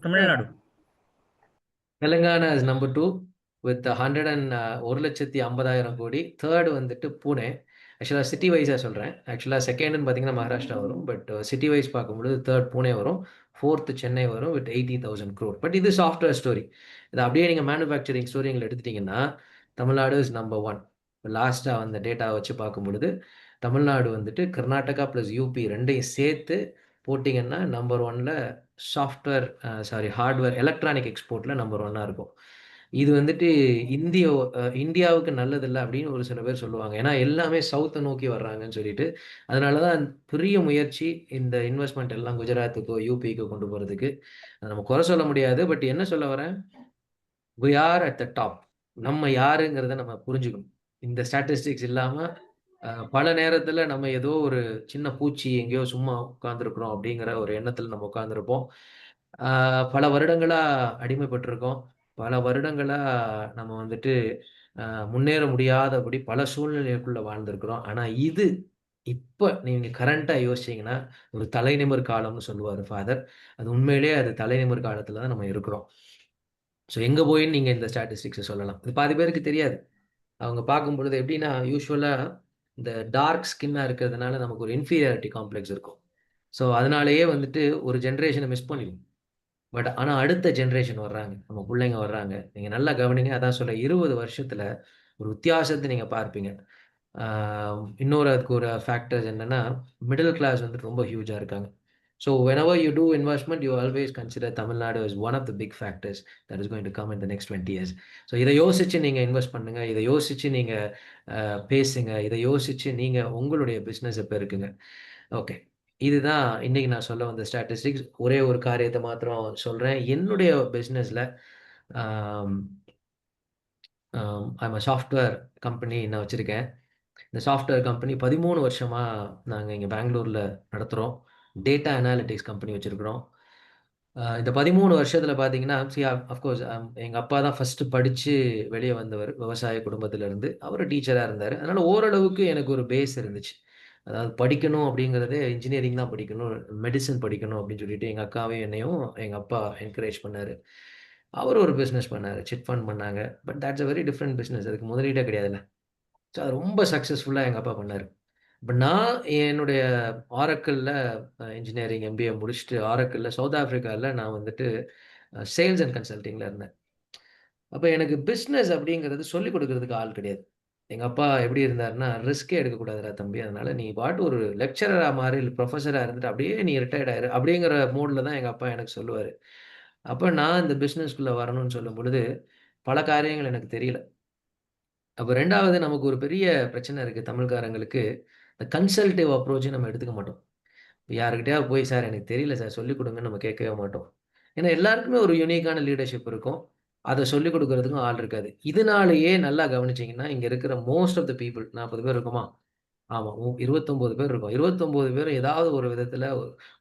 Tamil Nadu. Telangana is number 2 with 1,50,000 கோடி. Third வந்துட்டு பூனே. ஆக்சுவலா சிட்டி வைஸா சொல்றேன். ஆக்சுவலா செகண்ட்ன்னு பார்த்தீங்கன்னா மகாராஷ்டிரா வரும். பட் சிட்டி வைஸ் பார்க்கும்பொழுது தேர்ட் பூனே வரும். ஃபோர்த் சென்னை வரும் வித் 80,000 crore. பட் இது சாஃப்ட்வேர் ஸ்டோரி. இது அப்படியே நீங்க மேனுஃபேக்சரிங் ஸ்டோரிங்கள எடுத்துட்டீங்கன்னா, தமிழ்நாடு இஸ் நம்பர் 1. லாஸ்ட்டா வந்த டேட்டா வச்சு பார்க்கும்பொழுது, தமிழ்நாடு வந்துட்டு கர்நாடகா பிளஸ் யூபி 2யும் சேர்த்து போட்டீங்கன்னா, நம்பர் 1ல சாஃப்ட்வேர் ஹார்ட்வேர் எலக்ட்ரானிக் எக்ஸ்போர்ட்ல நம்பர் 1ஆ இருக்கும். இது வந்துட்டு இந்தியாவுக்கு நல்லதில்ல அப்படின்னு ஒரு சில பேர் சொல்லுவாங்க. ஏன்னா எல்லாமே சவுத்த நோக்கி வர்றாங்கன்னு சொல்லிட்டு. அதனால தான் பெரிய முயற்சி இந்த இன்வெஸ்ட்மென்ட் எல்லாம் குஜராத்துக்கோ, யூபிக்கோ கொண்டு போறதுக்கு. அத நம்ம குறை சொல்ல முடியாது. பட் என்ன சொல்ல வரேன், we are at the top. நம்ம யாருங்கிறத நம்ம புரிஞ்சுக்கணும். இந்த ஸ்டாட்டிஸ்டிக்ஸ் இல்லாம பல நேரத்துல நம்ம ஏதோ ஒரு சின்ன பூச்சி எங்கேயோ சும்மா உட்கார்ந்துருக்கிறோம் அப்படிங்கிற ஒரு எண்ணத்துல நம்ம உட்கார்ந்துருப்போம். ஆ பல வருடங்களா அடிமைப்பட்டிருக்கோம். பல வருடங்களா நம்ம வந்துட்டு அ முன்னேற முடியாதபடி பல சூழ்நிலைக்குள்ள வாழ்ந்திருக்கிறோம். ஆனா இது இப்ப நீங்க கரண்ட்டா யோசிச்சீங்கன்னா, ஒரு தலைநிமிர் காலம்னு சொல்லுவாரு ஃபாதர். அது உண்மையிலேயே அது தலைநிமிர் காலத்துல தான் நம்ம இருக்கிறோம். ஸோ எங்க போய் நீங்க இந்த ஸ்டாட்டிஸ்டிக்ஸ சொல்லலாம். இது பாதி பேருக்கு தெரியாது. அவங்க பார்க்கும்பொழுது எப்படின்னா, யூசுவலா இந்த டார்க் ஸ்கின்னா இருக்கிறதுனால நமக்கு ஒரு இன்ஃபீரியாரிட்டி காம்ப்ளெக்ஸ் இருக்கும். ஸோ அதனாலேயே வந்துட்டு ஒரு ஜெனரேஷன மிஸ் பண்ணிருவோம். பட் ஆனா அடுத்த ஜெனரேஷன் வர்றாங்க. நம்ம புள்ளைங்க வர்றாங்க. நீங்க நல்லா கவனிங்க. அதான் சொல்றேன் 20 வருஷத்துல ஒரு வித்தியாசத்த நீங்க பார்ப்பீங்க. ஆ இன்னொரு அதுக்கு ஒரு ஃபேக்டர்ஸ் என்னன்னா, மிடில் கிளாஸ் வந்துட்டு ரொம்ப ஹியூஜா இருக்காங்க. So whenever you do investment, you always consider Tamil Nadu as one of the big factors that is going to come in the next 20 years. So இத யோசிச்சு நீங்க இன்வெஸ்ட் பண்ணுங்க. இத யோசிச்சு நீங்க பேசுங்க. இத யோசிச்சு நீங்க உங்களுடைய பிசினஸ பெருக்குங்க. ஓகே. இதுதான் இன்னைக்கு நான் சொல்ல வந்த ஸ்டாட்டிஸ்டிக்ஸ். ஒரே ஒரு காரியத்த மாத்திரம் சொல்றேன். என்னுடைய பிசினஸ்ல ஆம் ஐ அம் அ சாஃப்ட்வேர் கம்பெனி நான் வச்சிருக்கேன். இந்த சாஃப்ட்வேர் கம்பெனி 13 வருஷமா நாங்க இங்க பெங்களூர்ல நடத்துறோம். டேட்டா அனாலிட்டிக்ஸ் கம்பெனி வச்சிருக்கிறோம். இந்த 13 வருஷத்துல பார்த்தீங்கன்னா, ஆஃப் கோர்ஸ் எங்க அப்பா தான் ஃபர்ஸ்ட் படிச்சு வெளிய வந்தவர். விவசாய குடும்பத்தில இருந்து. அவரு டீச்சரா இருந்தாரு. அதனால ஓரளவுக்கு எனக்கு ஒரு பேஸ் இருந்துச்சு. அதாவது படிக்கணும் அப்படிங்கிறதே இன்ஜினியரிங் தான் படிக்கணும், மெடிசின் படிக்கணும் அப்படின்னு சொல்லிட்டு எங்க அக்காவையும் என்னையும் எங்க அப்பா என்கரேஜ் பண்ணாரு. அவரு ஒரு பிசினஸ் பண்ணாரு. சிட் ஃபண்ட் பண்ணாங்க. But that's a very different business. அதுக்கு முதலீடே கிடையாதுல்ல. ஸோ அது ரொம்ப சக்சஸ்ஃபுல்லா எங்க அப்பா பண்ணாரு. இப்ப நான் என்னுடைய ஆரக்கிள்ல இன்ஜினியரிங் எம்பிஏ முடிச்சுட்டு ஆரக்கிள்ல சவுத் ஆப்பிரிக்கால நான் வந்துட்டு சேல்ஸ் அண்ட் கன்சல்டிங்ல இருந்தேன். அப்ப எனக்கு பிசினஸ் அப்படிங்கிறது சொல்லிக் குடுக்குறதுக்கு ஆள் கிடையாது. எங்க அப்பா எப்படி இருந்தாருன்னா, "ரிஸ்கே எடுக்கக்கூடாதுடா தம்பி. அதனால நீ பாட்டு ஒரு லெக்சரரா மாறு, இல்ல புரொஃபஸரா இருந்துட்டு அப்படியே நீ ரிட்டயர்ட் ஆயிரு." அப்படிங்கிற மோட்ல தான் எங்க அப்பா எனக்கு சொல்லுவாரு. அப்ப நான் இந்த பிசினஸ்க்குள்ள வரணும்னு சொல்லும்பொழுது, பல காரியங்கள் எனக்கு தெரியல. அப்ப 2வது நமக்கு ஒரு பெரிய பிரச்சனை இருக்கு தமிழ்க்காரங்களுக்கு. இந்த கன்சல்டிவ் அப்ரோச் நம்ம எடுத்துக்க மாட்டோம். யார்கிட்டயாவது போய், "சார் எனக்கு தெரியல சார் சொல்லிக் குடுங்கன்னு" நம்ம கேட்கவே மாட்டோம். ஏன்னா எல்லாருக்குமே ஒரு யுனிக்கான லீடர்ஷிப் இருக்கும். அத சொல்லிக் குடுக்குறதுக்கும் ஆள் இருக்காது. இதனாலேயே நல்லா கவனிச்சீங்கன்னா, இங்க இருக்கிற மோஸ்ட் ஆஃப் த பீப்பிள் 40 பேர் இருக்கோமா? ஆமா. 29 பேர் இருக்கோம். 29 பேரும் ஏதாவது ஒரு விதத்துல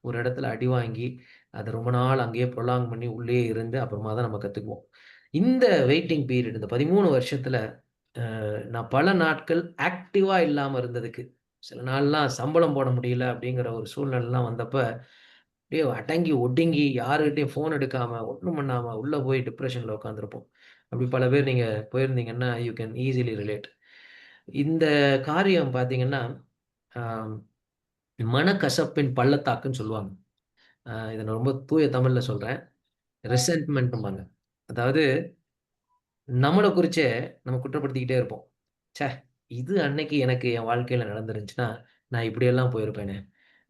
ஒரு இடத்துல அடி வாங்கி, அத ரொம்ப நாள் அங்கேயே ப்ரொலாங் பண்ணி உள்ளேயே இருந்து அப்புறமா தான் நம்ம கத்துக்குவோம். இந்த வெயிட்டிங் பீரியட் இந்த 13 வருஷத்துல நான் பல நாட்கள் ஆக்டிவா இல்லாம இருந்ததுக்கு, சில நாள்லாம் சம்பளம் போட முடியல அப்படிங்கிற ஒரு சூழ்நிலைலாம் வந்தப்ப, அப்படியே அடங்கி, ஒடுங்கி யாருகிட்டயும் ஃபோன் எடுக்காம, ஒண்ணும் பண்ணாம உள்ள போய் டிப்ரஷன்ல உட்கார்ந்திருப்போம். அப்படி பல பேர் நீங்க போயிருந்தீங்கன்னா, யூ கேன் ஈசிலி ரிலேட். இந்த காரியம் பார்த்தீங்கன்னா, அ மனக்கசப்பின் பள்ளத்தாக்குன்னு சொல்லுவாங்க. இத நான் ரொம்ப தூய தமிழ்ல சொல்றேன். ரிசென்ட்மென்ட்ம்பாங்க. அதாவது நம்மள குறிச்சே நம்ம குற்றப்படுத்திக்கிட்டே இருப்போம். ச்சே! இது அன்னைக்கு எனக்கு என் வாழ்க்கையில நடந்திருந்துச்சுன்னா, நான் இப்படியெல்லாம் போயிருப்பேனே!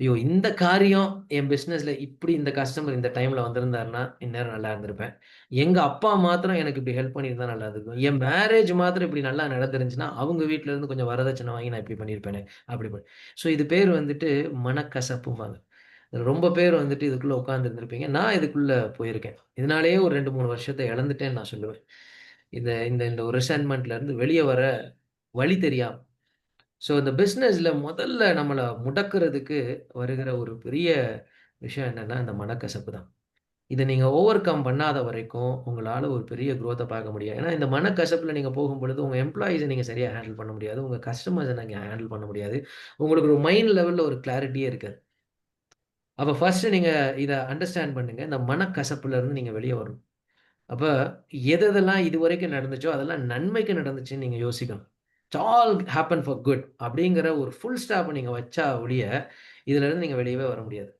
ஐயோ! இந்த காரியம் என் பிசினஸ்ல இப்படி இந்த கஸ்டமர் இந்த டைம்ல வந்திருந்தாருன்னா, இந்நேரம் நல்லா இருந்திருப்பேன். எங்க அப்பா மாத்திரம் எனக்கு இப்படி ஹெல்ப் பண்ணியிருந்தா நல்லா இருந்திருக்கும். என் மேரேஜ் மாத்திரம் இப்படி நல்லா நடந்திருந்துச்சுன்னா, அவங்க வீட்ல இருந்து கொஞ்சம் வரதட்சணை வாங்கி நான் இப்படி பண்ணியிருப்பேனே! அப்படி ஸோ இது பேர் வந்துட்டு மனக்கசப்பும்பாங்க. ரொம்ப பேர் வந்துட்டு இதுக்குள்ள உட்கார்ந்து இருந்திருப்பீங்க. நான் இதுக்குள்ள போயிருக்கேன். இதனாலேயே ஒரு 2, 3 வருஷத்த இழந்துட்டேன்னு நான் சொல்லுவேன். இந்த இந்த இந்த ஒரு ரிசென்ட்மென்ட்ல இருந்து வெளிய வர வழி தெரியாம. ஸோ இந்த பிசினஸ்ல முதல்ல நம்மள முடக்குறதுக்கு வருகிற ஒரு பெரிய விஷயம் என்னன்னா, இந்த மனக்கசப்பு தான். இத நீங்க ஓவர் கம் பண்ணாத வரைக்கும், உங்களால ஒரு பெரிய குரோத்த பார்க்க முடியாது. ஏன்னா, இந்த மனக்கசப்புல நீங்க போகும்பொழுது, உங்க எம்ப்ளாயீஸ நீங்க சரியா ஹேண்டில் பண்ண முடியாது. உங்க கஸ்டமர்ஸ நீங்க ஹேண்டில் பண்ண முடியாது. உங்களுக்கு ஒரு மைண்ட் லெவல்ல ஒரு கிளாரிட்டியே இருக்காது. அப்ப ஃபர்ஸ்ட் நீங்க இத அண்டர்ஸ்டாண்ட் பண்ணுங்க. இந்த மனக்கசப்புல இருந்து நீங்க வெளிய வரணும். அப்ப எதெல்லாம் இதுவரைக்கும் நடந்துச்சோ, அதெல்லாம் நன்மைக்கு நடந்துச்சுன்னு நீங்க யோசிக்கணும். It's all happen for good அப்படிங்கிற ஒரு ஃபுல் ஸ்டாப் நீங்க வச்சா ஒழிய, இதுலருந்து நீங்க வெளியவே வர முடியாது.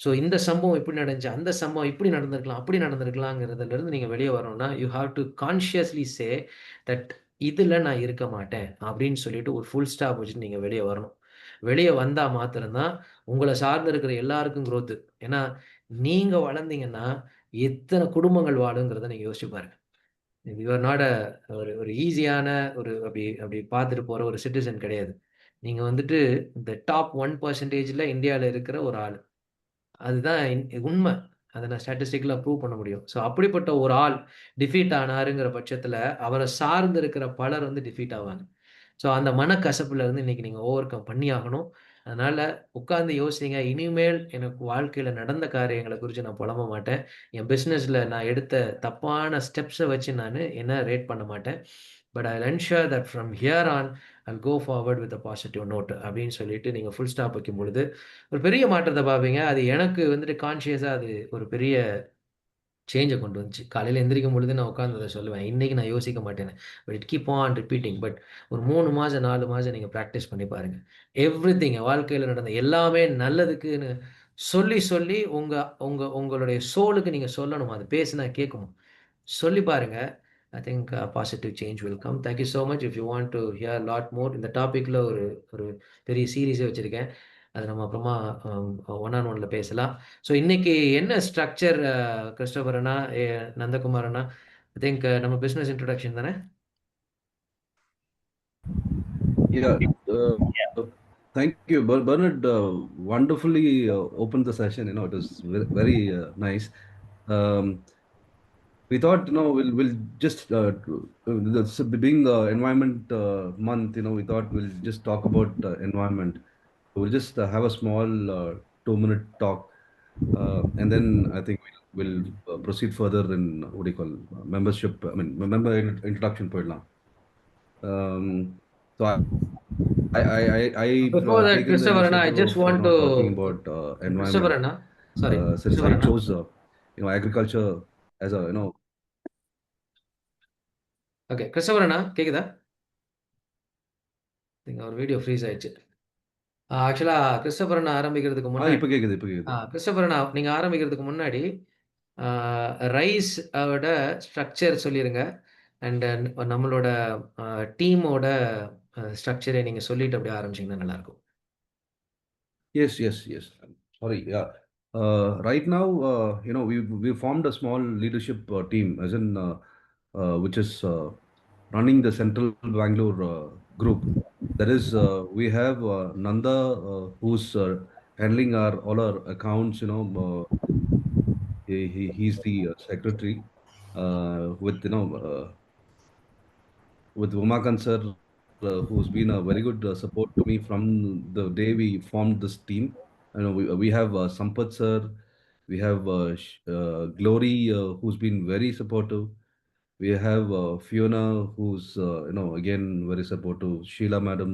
ஸோ இந்த சம்பவம் இப்படி நடந்துச்சு, அந்த சம்பவம் இப்படி நடந்திருக்கலாம், அப்படி நடந்திருக்கலாங்கிறதுலருந்து நீங்க வெளிய வரணும்னா, you have to consciously say that இதுல நான் இருக்க மாட்டேன் அப்படின்னு சொல்லிட்டு ஒரு ஃபுல் ஸ்டாப் வச்சுட்டு நீங்க வெளிய வரணும். வெளிய வந்தா மாத்திரம் தான் உங்கள சார்ந்து இருக்கிற எல்லாருக்கும் குரோத். ஏன்னா, நீங்க வளர்ந்தீங்கன்னா, எத்தன குடும்பங்கள் வாழுங்கிறத நீங்க யோசிச்சு பாருங்க. யூ ஆர் நாட் ஒரு ஒரு ஈஸியான ஒரு அப்படி அப்படி பார்த்துட்டு போற ஒரு சிட்டிசன் கிடையாது. நீங்க வந்துட்டு இந்த டாப் 1% இந்தியால இருக்கிற ஒரு ஆளு. அதுதான் உண்ம. அத நான் ஸ்டாட்டிஸ்டிக்கலா ப்ரூவ் பண்ண முடியும். ஸோ அப்படிப்பட்ட ஒரு ஆள் டிஃபீட் ஆனாருங்கிற பட்சத்தில, அவர சார்ந்து இருக்கிற பலர் வந்து டிஃபீட் ஆவாங்க. ஸோ அந்த மனக்கசப்புல இருந்து இன்னைக்கு நீங்க ஓவர் கம் பண்ணியாகணும். அதனால உட்கார்ந்து யோசிங்க. இனிமேல் எனக்கு வாழ்க்கையில நடந்த காரியங்கள குறிச்சு நான் புலம்ப மாட்டேன். என் பிசினஸ்ல நான் எடுத்த தப்பான ஸ்டெப்ஸ வச்சு நானு என்ன ரேட் பண்ண மாட்டேன். But I will ensure that from here on I'll go forward with a positive note அப்படின்னு சொல்லிட்டு நீங்க ஃபுல் ஸ்டாப் வைக்கும்பொழுது, ஒரு பெரிய மாற்றத்த பார்ப்பீங்க. அது எனக்கு வந்துட்டு கான்ஷியஸா அது ஒரு பெரிய சேஞ்ச கொண்டு வந்துச்சு. காலையில எந்திரிக்கும் பொழுது நான் உட்கார்ந்து அத சொல்லுவேன். இன்னைக்கு நான் யோசிக்க மாட்டேன்னு. But it keep on repeating. But ஒரு 3 மாசம், 4 மாசம் நீங்க பிராக்டிஸ் பண்ணி பாருங்க. எவ்ரிதிங் என் வாழ்க்கையில நடந்த எல்லாமே நல்லதுக்குன்னு சொல்லி, சொல்லி உங்களுடைய சோலுக்கு நீங்க சொல்லணும். அது பேசினா கேட்கும். சொல்லி பாருங்க. I think positive change will come. Thank you so much. If you want to hear lot more இந்த டாபிக்ல ஒரு ஒரு பெரிய சீரிஸே வச்சிருக்கேன். அது நம்ம அப்புறமா ஒன் ஆன் ஒன்ல பேசலாம். ஸோ இன்னைக்கு என்ன structure Christopher Anna, Nandakumar Anna, I think நம்ம பிசினஸ் இன்ட்ரோடக்ஷன் தானே? Yeah, uh, thank you, Bernard. Wonderfully opened the session. It was very nice. Um, we thought, we'll just being the environment month. We thought we'll just talk about environment. We'll just have a small 2-minute talk, and then I think we'll proceed further in what do you call membership. I mean, member introduction. Um, so I've Before that, taken the Christopher Anna, I initiative just of want talking to about Christopher environment Anna, sorry, since Christopher I Anna. chose agriculture as a okay, Christopher அண்ணா கேக்குதா? ஒரு video freeze ஆயிடுச்சு. ஆக்சுவலா Christopher அண்ணா ஆரம்பிக்கிறதுக்கு முன்னாடி இப்ப கேக்குது Christopher அண்ணா நீங்க ஆரம்பிக்கிறதுக்கு முன்னாடி ரைஸ் ஓட ஸ்ட்ரக்சர் சொல்லிருங்க. அண்ட் நம்மளோட டீமோட ஸ்ட்ரக்சரை நீங்க சொல்லிட்டு அப்படியே ஆரம்பிச்சீங்கன்னா நல்லா இருக்கும். Yes. Sorry, yeah. Right now, we formed a small leadership team, as in which is running the Central Bangalore group. That is, we have Nanda, who's handling all our accounts. He's the secretary with Umakant sir, who's been a very good support to me from the day we formed this team. We have Sampath sir, we have Glory, who's been very supportive. We have Fiona, who's again very supportive. Sheila madam,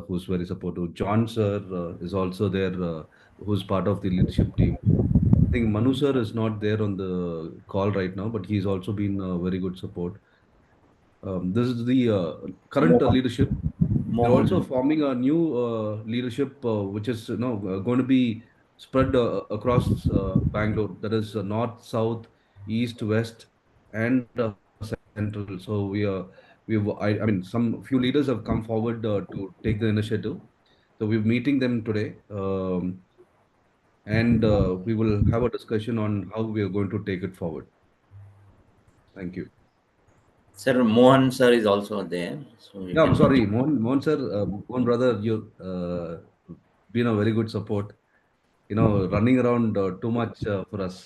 who's very supportive. John sir is also there, who's part of the leadership team. I think Manu sir is not there on the call right now, but he's also been very good support. This is the current leadership. We're also Mohan. forming a new leadership, which is going to be spread across Bangalore. That is north, south, east, west, and central. So I mean, some few leaders have come forward to take the initiative. So we're meeting them today, and we will have a discussion on how we are going to take it forward. Thank you. Sir, Mohan sir is also there. So you Yeah, I'm can sorry, mention. Mohan sir, Mohan brother, you've been a very good support. Running around too much for us.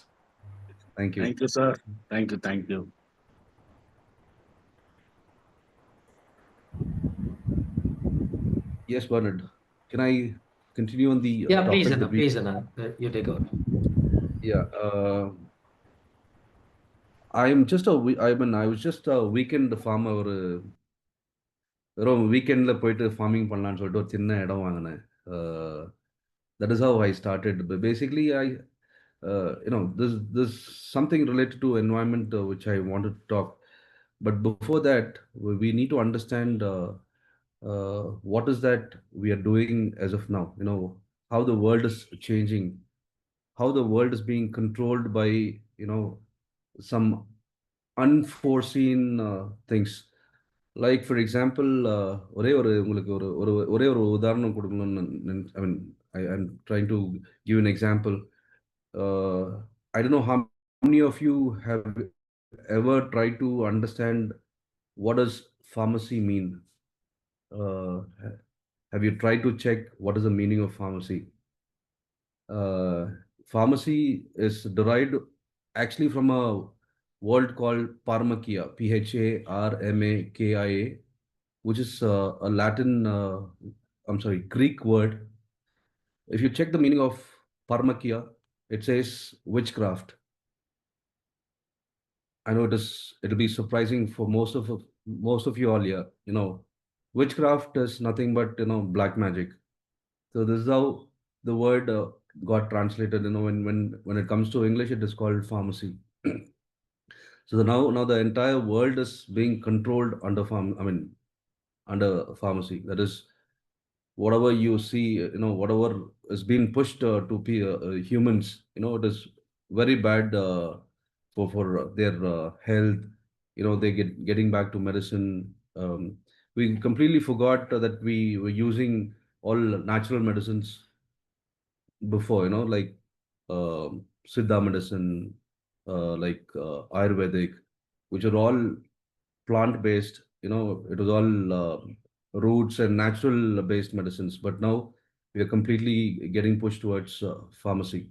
Thank you. Thank you, sir. Thank you. Yes, Bernard. Can I continue on the Yeah, topic? please Anna, please Anna. You take over. Yeah. I was just a weekend farmer. வெறும் வீக்கெண்டில் போயிட்டு farming பண்ணலான்னு சொல்லிட்டு ஒரு சின்ன இடம் வாங்கினேன். That is how I started. But basically, there's something related to environment which I wanted to talk. But before that, we need to understand what is that we are doing as of now. How the world is changing, how the world is being controlled by some unforeseen things. Like for example, ஒரே ஒரு உங்களுக்கு ஒரு ஒரு ஒரே ஒரு உதாரணம் கொடுக்கணும்னு ஐ மீன் I'm trying to give an example. I don't know how many of you have ever tried to understand what does pharmacy mean. Uh, have you tried to check what is the meaning of pharmacy? Uh, Pharmacy is derived actually from a word called pharmakia, Pharmakia, which is a Latin, Greek word. If you check the meaning of pharmakia, it says witchcraft. I know it'll be surprising for most of you all here. Witchcraft is nothing but black magic. So this is how the word got translated. When it comes to English, it is called pharmacy. So now the entire world is being controlled under pharmacy. That is, whatever you see, whatever is being pushed to humans, it is very bad for their health. They getting back to medicine. We completely forgot that we were using all natural medicines before, like Siddha medicine, like Ayurvedic, which are all plant-based. It was all roots and natural-based medicines. But now we are completely getting pushed towards pharmacy.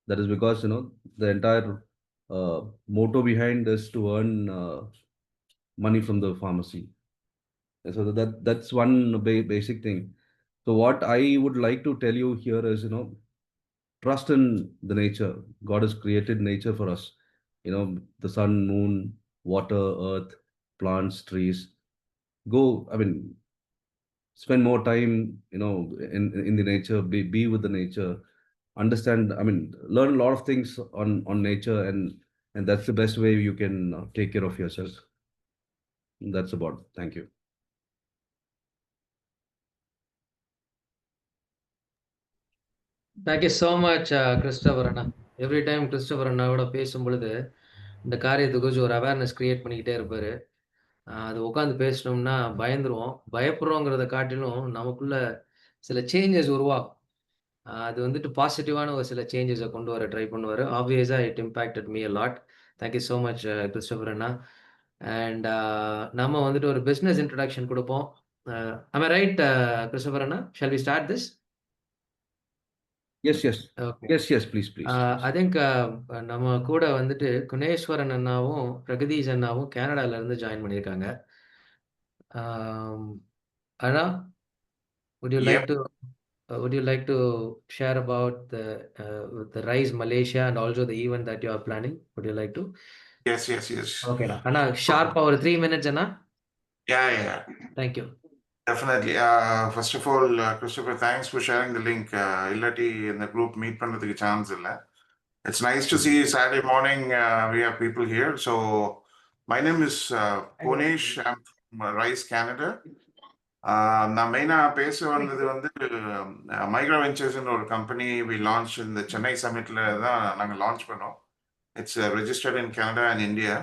That is because the entire motto behind is to earn money from the pharmacy. And so that's one basic thing. So what I would like to tell you here is, trust in the nature. God has created nature for us. The sun, moon, water, earth, plants, trees. Spend more time, in the nature, be with the nature, understand, learn a lot of things on nature, and that's the best way you can take care of yourself. That's about. Thank you. Thank you so much Christopher Anna. Every time Christopher அண்ணாவோட பேசும் பொழுது இந்த காரியத்தை குறித்து ஒரு awareness create பண்ணிக்கிட்டே இருப்பார். அது உட்காந்து பேசணும்னா பயந்துருவோம். பயப்படுறோங்கிறத காட்டிலும் நமக்குள்ள சில சேஞ்சஸ் உருவாகும். அது வந்துட்டு பாசிட்டிவான ஒரு சில சேஞ்சஸை கொண்டு வர ட்ரை பண்ணுவார். ஆப்வியஸாக it impacted me a lot. Thank you so much Christopher Anna. And நம்ம வந்துட்டு ஒரு பிஸ்னஸ் இன்ட்ரடக்ஷன் கொடுப்போம். am I right, Christopher Anna? Shall we start this? Yes. Okay. Yes, please. I think நம்ம கூட வந்துட்டு குணேஸ்வரன் அண்ணாவும் பிரகதீஷ் அண்ணாவும் கனடால இருந்து ஜாயின் பண்ணியிருக்காங்க. அண்ணா, would you like to share about the Rise Malaysia and also the event that you are planning? Would you like to? Yes. Okay, Anna, sharp over 3 minutes, Anna. Yeah. Thank you. Definitely. First of all, Christopher, thanks for sharing the link. Illati in the group meet பண்றதுக்கு chance இல்ல. It's nice to see Saturday morning we have people here. So my name is Konesh. I'm from Rise Canada. நான் மெயினா பேச வந்தது வந்து micro வெஞ்சர்ஸ்னு ஒரு company we launched in the Chennai Summitல தான் நாங்க லான்ச் பண்ணோம். It's registered in Canada and India.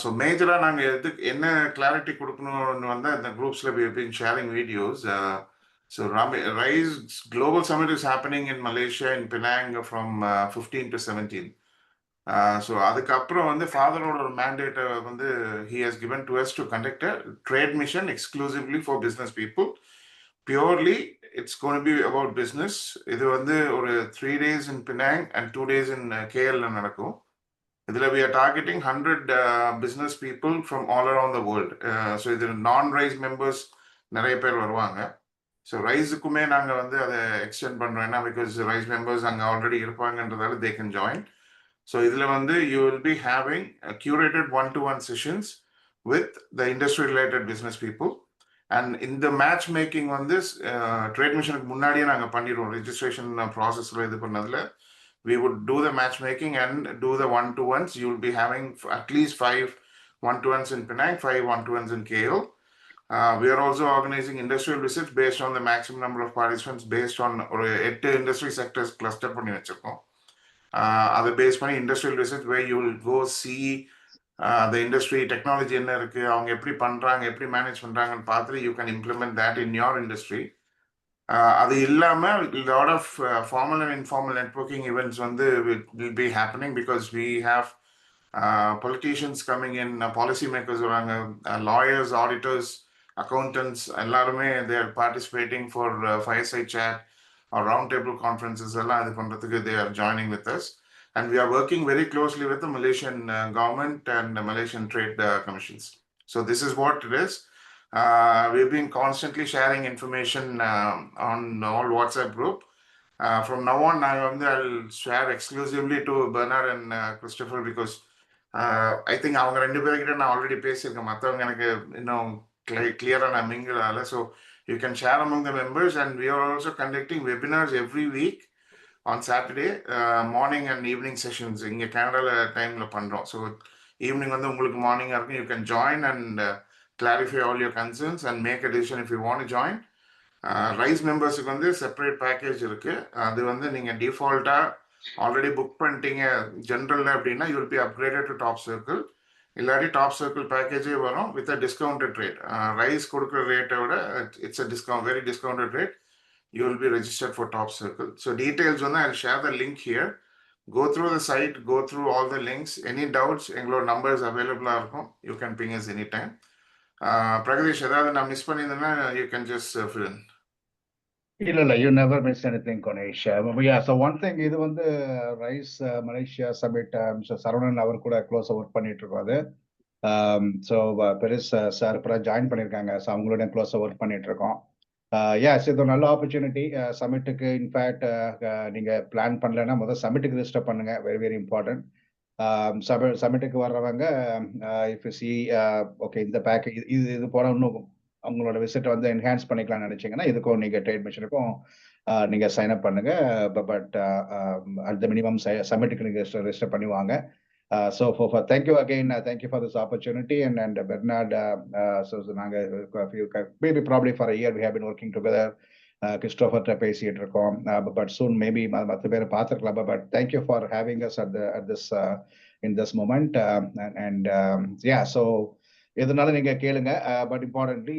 So மேஜராக நாங்கள் எதுக்கு என்ன கிளாரிட்டி கொடுக்கணும்னு வந்து அந்த குரூப்ஸில் we have been sharing videos. So Rise Global Summit is happening in Malaysia in Penang from 15 to 17. So அதுக்கப்புறம் வந்து ஃபாதரோட ஒரு மேண்டேட்டை வந்து he has given to us to conduct a trade mission exclusively for business people. Purely it's going to be about business. இது வந்து ஒரு 3 days in Penang and 2 days in KL நடக்கும். இதில் we are targeting 100 business people from all around the world. So இது non-Rise members நிறைய பேர் வருவாங்க. So ரைஸுக்குமே நாங்கள் வந்து அதை எக்ஸ்டெண்ட் பண்ணுறோம். ஏன்னா பிகாஸ் ரைஸ் மெம்பர்ஸ் அங்கே ஆல்ரெடி இருப்பாங்கன்றதால they can join. ஸோ இதில் வந்து you will be having curated 1-to-1 sessions with the industry related business people. And இந்த மேட்ச் மேக்கிங் வந்து ட்ரேட் மிஷனுக்கு முன்னாடியே நாங்கள் பண்ணிடுவோம். ரெஜிஸ்ட்ரேஷன் ப்ராசஸில் இது பண்ணதில் we would do the matchmaking and do the one-to-ones. You will be having at least 5 one-to-ones in Penang, 5 one-to-ones in KL. We are also organizing industrial visits based on the maximum number of participants based on or 8 industry sectors cluster பண்ணி வச்சிருக்கோம். அதை base பண்ணி industrial visit where you will go see the industry technology என்ன இருக்கு, அவங்க எப்படி பண்றாங்க, எப்படி மேனேஜ் பண்றாங்கன்னு பார்த்துட்டு you can implement that in your industry. அது இல்லாம lot of formal and informal networking events வந்து will be happening because we have politicians coming in, policy makers வராங்க, lawyers, auditors, accountants எல்லாருமே they are participating for fireside chat or round table conferences எல்லாம் இது பண்றதுக்கு they are joining with us, and we are working very closely with the Malaysian government and the Malaysian trade commissions. So this is what it is. We've been constantly sharing information on all WhatsApp group. From now on, I'll share exclusively to Bernard and Christopher because I think அவங்க ரெண்டு பேர்கிட்ட நான் already பேசியிருக்கேன். மற்றவங்க எனக்கு இன்னும் clear-ஆ நான் mingle ஆகல. So you can share among the members, and we are also conducting webinars every week on Saturday morning and evening sessions. இங்கே கனடால டைம்ல பண்றோம். So ஈவினிங் வந்து உங்களுக்கு மார்னிங்கா இருக்கும். You can join and clarify all your concerns and make a decision if you want to join. Rise மெம்பர்ஸுக்கு வந்து separate package இருக்கு. அது வந்து நீங்க டிஃபால்ட்டா ஆல்ரெடி புக் பண்ணிட்டீங்க ஜென்ரல்ல அப்படின்னா you will be upgraded to top circle. இல்லாட்டி டாப் சர்க்கிள் பேக்கேஜே வரும் with a discounted rate. Rice கொடுக்குற ரேட்டை விட it's a discount, very discounted rate. You will be registered for top circle. So details on that, I'll share the link here. Go through the site, go through all the links. Any doubts, எங்களோட numbers available இருக்கும். You can ping us anytime. Prakash, ஏதாவது நான் miss பண்ணியிருந்தேன்னா you can just fill in. இல்ல you never miss anything, Konesh. Yeah, so one thing, இது வந்து rice Malaysia submit Saravanan அவர் கூட க்ளோஸா work பண்ணிட்டு இருக்கோம். அது ஸோ பெருஸ் சார் இப்போ ஜாயின் பண்ணியிருக்காங்க. ஸோ அவங்களோட க்ளோஸா ஒர்க் பண்ணிட்டு இருக்கோம். எஸ், இது ஒரு நல்ல ஆப்பர்ச்சுனிட்டி சமிட்டுக்கு. இன்ஃபேக்ட் நீங்க பிளான் பண்ணலன்னா முதல் சமிட்டுக்கு ரிஜிஸ்டர் பண்ணுங்க, வெரி வெரி இம்பார்ட்டன்ட். சமிட்டுக்கு வர்றவங்க இஃப் சி ஓகே இந்த பேக்கேஜ் இது போல இன்னும் அவங்களோட விசிட் வந்து என்ஹான்ஸ் பண்ணிக்கலாம்னு நினைச்சீங்கன்னா இதுக்கும் நீங்க ட்ரேட் மிஷனுக்கும் நீங்க சைன் அப் பண்ணுங்க. பட் அட் த மினிமம் சமிட்டுக்கு நீங்க ரெஜிஸ்டர் பண்ணுவாங்க. So thank you again, thank you for this opportunity, and Bernard, so maybe probably for a year we have been working together. Christopher பேசிட்டு இருக்கோம், but soon maybe மற்ற பேரை பார்த்துக்கலாம். But thank you for having us at this in this moment, and yeah, so எதனால நீங்க கேளுங்க, but importantly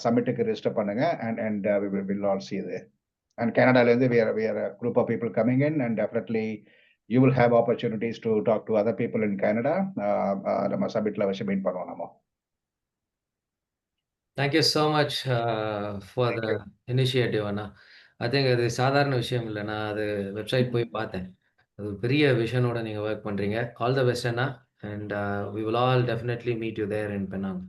சமிட்டுக்கு register பண்ணுங்க, and we will all see there. And Canada we are a group of people coming in, and definitely you will have opportunities to talk to other people in Canada. நம்ம சமிட்ல வச்சு meet பண்ணுவோம் நம்ம. Thank you so much for the initiative, Anna. I think அது சாதாரண விஷயம் இல்லை. நான் அது வெப்சைட் போய் பார்த்தேன். அது பெரிய விஷனோட நீங்கள் ஒர்க் பண்ணுறீங்க. All the best Anna, and we will all definitely meet you there in Penang.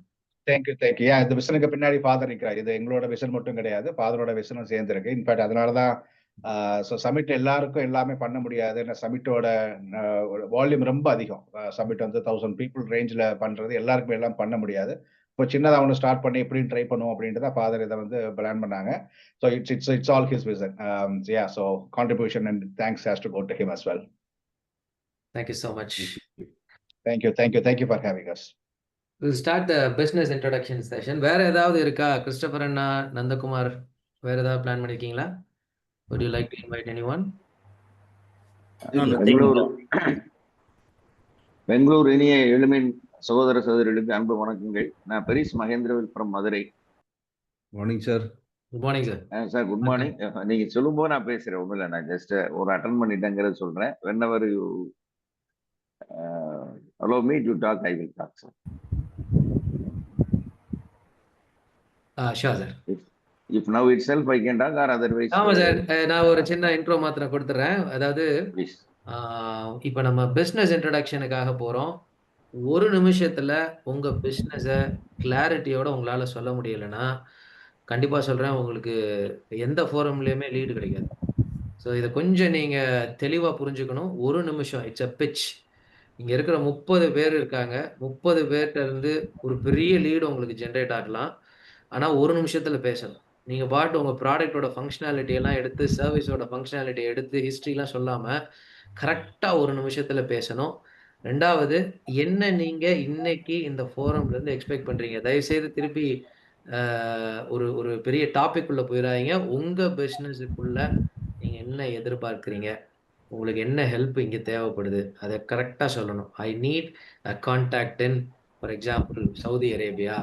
Thank you. இந்த விஷனுக்கு பின்னாடி ஃபாதர் நிற்கிறார். இது எங்களோட விஷன் மட்டும் கிடையாது, ஃபாதரோட விஷனும் சேர்ந்துருக்கு. இன்ஃபேக்ட் அதனாலதான் ஸோ சமிட் எல்லாருக்கும் எல்லாமே பண்ண முடியாது. சமிட்டோட வால்யூம் ரொம்ப அதிகம். சமிட் வந்து 1000 people ரேஞ்சில் பண்றது எல்லாருக்குமே எல்லாம் பண்ண முடியாது. இப்போ சின்னதாக ஒன்று ஸ்டார்ட் பண்ணி எப்படின்னு ட்ரை பண்ணுவோம் அப்படின்றத ஃபாதர் இதை வந்து பிளான் பண்ணாங்க. So it's all his vision. Yeah, so contribution and thanks has to go to him as well. Thank you so much. Thank you for having us. We'll start the business introduction session. வேற ஏதாவது இருக்கா? Christopher அண்ணா, நந்தகுமார், வேற ஏதாவது plan பண்ணிருக்கீங்களா? Would you like to invite anyone? Bangalore இனிய எளிமின் சகோதர சகோதரிகளுக்கு அன்பு வணக்கங்கள். நான் பெரிஸ் மகேந்திரவில் from Madurai. Morning sir. Good morning sir. Sir good morning. நீங்க சொல்லும்போது நான் பேசுறேன், ஒன்றும் இல்லை, நான் ஜஸ்ட் ஒரு அட்டன் பண்ணிட்டேங்கிறத சொல்றேன். whenever you allow me to talk, I will talk, sir. Sure sir. If now itself I can talk or otherwise. ஆமா சார், நான் ஒரு சின்ன இன்ட்ரோ மாத்திரம் கொடுத்துறேன். அதாவது இப்போ நம்ம பிஸ்னஸ் இன்ட்ரடக்ஷனுக்காக போறோம். ஒரு நிமிஷத்துல உங்க பிஸ்னஸை கிளாரிட்டியோட உங்களால சொல்ல முடியலைன்னா கண்டிப்பா சொல்றேன், உங்களுக்கு எந்த ஃபோரம்லயுமே லீடு கிடைக்காது. ஸோ இதை கொஞ்சம் நீங்க தெளிவா புரிஞ்சுக்கணும். ஒரு நிமிஷம், இட்ஸ் அ பிச். இங்க இருக்கிற 30 பேர் இருக்காங்க. 30 பேர்கிட்ட இருந்து ஒரு பெரிய லீடு உங்களுக்கு ஜென்ரேட் ஆகலாம். ஆனால் ஒரு நிமிஷத்தில் பேசணும். நீங்கள் பாட்டு உங்கள் ப்ராடக்டோட ஃபங்க்ஷனாலிட்டி எல்லாம் எடுத்து, சர்வீஸோட ஃபங்க்ஷனாலிட்டி எடுத்து, ஹிஸ்ட்ரிலாம் சொல்லாமல் கரெக்டாக ஒரு நிமிஷத்தில் பேசணும். 2வது, என்ன நீங்கள் இன்னைக்கு இந்த ஃபோரம்லேருந்து எக்ஸ்பெக்ட் பண்ணுறீங்க? தயவுசெய்து திருப்பி ஒரு ஒரு பெரிய டாபிக் உள்ள போயிடாதீங்க. உங்கள் பிஸ்னஸுக்குள்ள நீங்கள் என்ன எதிர்பார்க்குறீங்க? உங்களுக்கு என்ன ஹெல்ப் இங்கே தேவைப்படுது? அதை கரெக்டாக சொல்லணும். I need a contact in, for example, Saudi Arabia.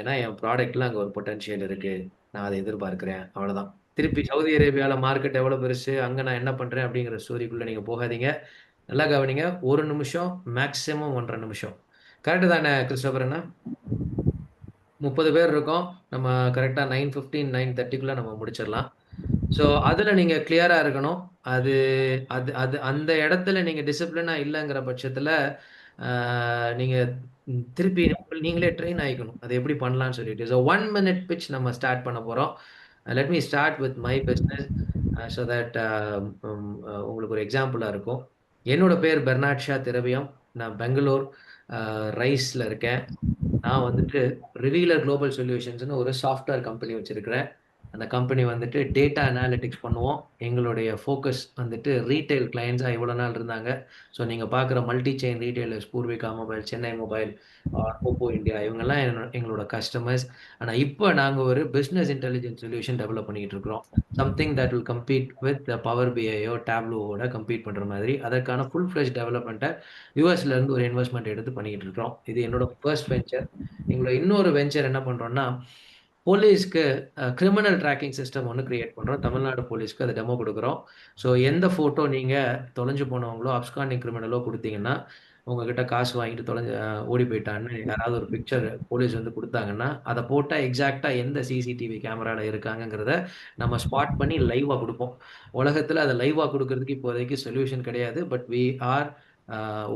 ஏன்னா என் ப்ராடக்ட்ல அங்கே ஒரு பொட்டன்ஷியல் இருக்கு, நான் அதை எதிர்பார்க்கிறேன். அவ்வளோதான். திருப்பி சவுதி அரேபியாவில் மார்க்கெட் எவ்வளோ பெருசு, அங்கே நான் என்ன பண்ணுறேன் அப்படிங்கிற ஸ்டோரிக்குள்ளே நீங்கள் போகாதீங்க. நல்லா கவனிங்க. 1 நிமிஷம், மேக்ஸிமம் 1.5 நிமிஷம். கரெக்டு தானே கிறிஸ்டோபர் அண்ணா? 30 பேர் இருக்கோம். நம்ம கரெக்டாக 9:15 9:30க்குள்ளே நம்ம முடிச்சிடலாம். ஸோ அதில் நீங்கள் கிளியராக இருக்கணும். அது அது அது அந்த இடத்துல நீங்கள் டிசிப்ளினாக இல்லைங்கிற பட்சத்தில் நீங்கள் திருப்பி நீங்களே ட்ரெயின் ஆகிக்கணும், அது எப்படி பண்ணலான்னு சொல்லிட்டு. ஸோ 1 minute pitch நம்ம ஸ்டார்ட் பண்ண போகிறோம். Let me start with my business so that உங்களுக்கு ஒரு எக்ஸாம்பிளாக இருக்கும். என்னோட பேர் பெர்னாட் ஷா திரவியம். நான் பெங்களூர் ரைஸில் இருக்கேன். நான் வந்துட்டு ரிவீலர் குளோபல் சொல்யூஷன்ஸ்னு ஒரு சாஃப்ட்வேர் கம்பெனி வச்சுருக்கிறேன். அந்த கம்பெனி வந்துட்டு டேட்டா அனாலிட்டிக்ஸ் பண்ணுவோம். எங்களுடைய ஃபோக்கஸ் வந்துட்டு ரீட்டைல் கிளைண்ட்ஸாக இவ்வளோ நாள் இருந்தாங்க. ஸோ நீங்கள் பார்க்குற multi chain retailers, Poorvika mobile, Chennai mobile, Oppo India, இவங்கெல்லாம் எங்களோட கஸ்டமர்ஸ். ஆனால் இப்போ நாங்கள் ஒரு பிஸ்னஸ் இன்டெலிஜென்ஸ் சொல்யூஷன் டெவலப் பண்ணிக்கிட்டு இருக்கிறோம். Something that will compete with Power பிஐயோ டேப்லோவோட கம்பீட் பண்ணுற மாதிரி. அதற்கான ஃபுல் ஃப்ளெஜ் டெவலப்மெண்ட்டை யூஎஸ்லேருந்து ஒரு இன்வெஸ்ட்மெண்ட் எடுத்து பண்ணிக்கிட்டு இருக்கிறோம். இது என்னோட ஃபர்ஸ்ட் வெஞ்சர். எங்களோட இன்னொரு வெஞ்சர் என்ன பண்ணுறோன்னா, போலீஸ்க்கு கிரிமினல் ட்ராக்கிங் சிஸ்டம் ஒன்று கிரியேட் பண்ணுறோம். தமிழ்நாடு போலீஸ்க்கு அதை டெமோ கொடுக்குறோம். ஸோ எந்த ஃபோட்டோ நீங்கள் தொலைஞ்சு போனவங்களோ, அப்ஸ்காண்டிங் கிரிமினலோ கொடுத்தீங்கன்னா, உங்ககிட்ட காசு வாங்கிட்டு ஓடி போயிட்டான்னு யாராவது ஒரு பிக்சர் போலீஸ் வந்து கொடுத்தாங்கன்னா, அதை போட்டால் எக்ஸாக்டாக எந்த சிசிடிவி கேமராவில் இருக்காங்கங்கிறத நம்ம ஸ்பாட் பண்ணி லைவாக கொடுப்போம். உலகத்தில் அதை லைவாக கொடுக்கறதுக்கு இப்போதைக்கு சொல்யூஷன் கிடையாது. But we are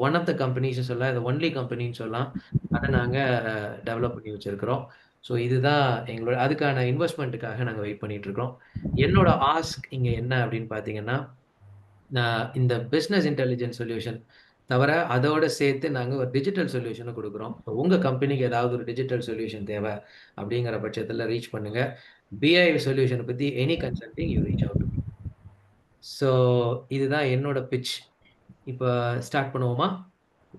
one of the companies சொல்லலாம், இது ஒன்லி கம்பெனின்னு சொல்லலாம். அதை நாங்கள் டெவலப் பண்ணி வச்சுருக்கிறோம். ஸோ இதுதான் எங்களோட அதுக்கான இன்வெஸ்ட்மெண்ட்டுக்காக நாங்கள் வெயிட் பண்ணிட்டு இருக்கோம். என்னோட ஆஸ்க் இங்கே என்ன அப்படின்னு பார்த்தீங்கன்னா, நான் இந்த பிஸ்னஸ் இன்டெலிஜென்ஸ் சொல்யூஷன் தவிர அதோட சேர்த்து நாங்கள் ஒரு டிஜிட்டல் சொல்யூஷனும் கொடுக்குறோம். உங்கள் கம்பெனிக்கு ஏதாவது ஒரு டிஜிட்டல் சொல்யூஷன் தேவை அப்படிங்கிற பட்சத்தில் ரீச் பண்ணுங்க. பிஐ சொல்யூஷனை பற்றி any consulting you reach out. So இதுதான் என்னோட பிட்ச். இப்போ ஸ்டார்ட் பண்ணுவோமா?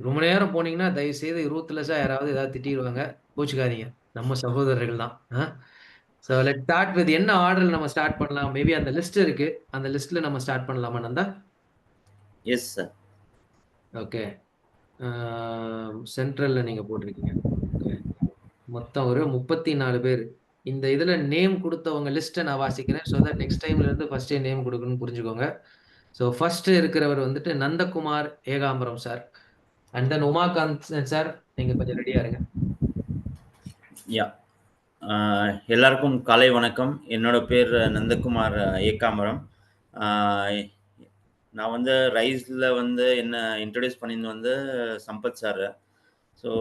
ரொம்ப நேரம் போனீங்கன்னா தயவுசெய்து ரூத்லெஸ்ஸாக யாராவது ஏதாவது திட்டிடுவாங்க, கோச்சுக்காதீங்க. நம்ம சகோதரர்கள் தான். ஸோ லெட் ஸ்டார்ட் வித் என்ன ஆர்டரில் நம்ம ஸ்டார்ட் பண்ணலாம்? மேபி அந்த லிஸ்ட் இருக்கு, அந்த லிஸ்ட்ல நம்ம ஸ்டார்ட் பண்ணலாமா நந்தா? Yes sir. ஓகே, சென்ட்ரல்ல நீங்க போட்டிருக்கீங்க. மொத்தம் ஒரு 34 பேர். இந்த இதுல நேம் கொடுத்தவங்க லிஸ்ட்டை நான் வாசிக்கிறேன். ஸோ தட் நெக்ஸ்ட் டைம்ல இருந்து ஃபர்ஸ்டே நேம் கொடுக்கணும்னு புரிஞ்சுக்கோங்க. ஸோ ஃபர்ஸ்ட் இருக்கிறவர் வந்துட்டு Nandakumar Ekambaram sir. And then Umakant sir, நீங்க கொஞ்சம் ரெடியா இருங்க. யா, எல்லாருக்கும் காலை வணக்கம். என்னோட பேர் நந்தகுமார் ஏகாம்பரம். நான் வந்து ரைஸில் வந்து என்ன இன்ட்ரடியூஸ் பண்ணிருந்து வந்து சம்பத் சார். ஸோ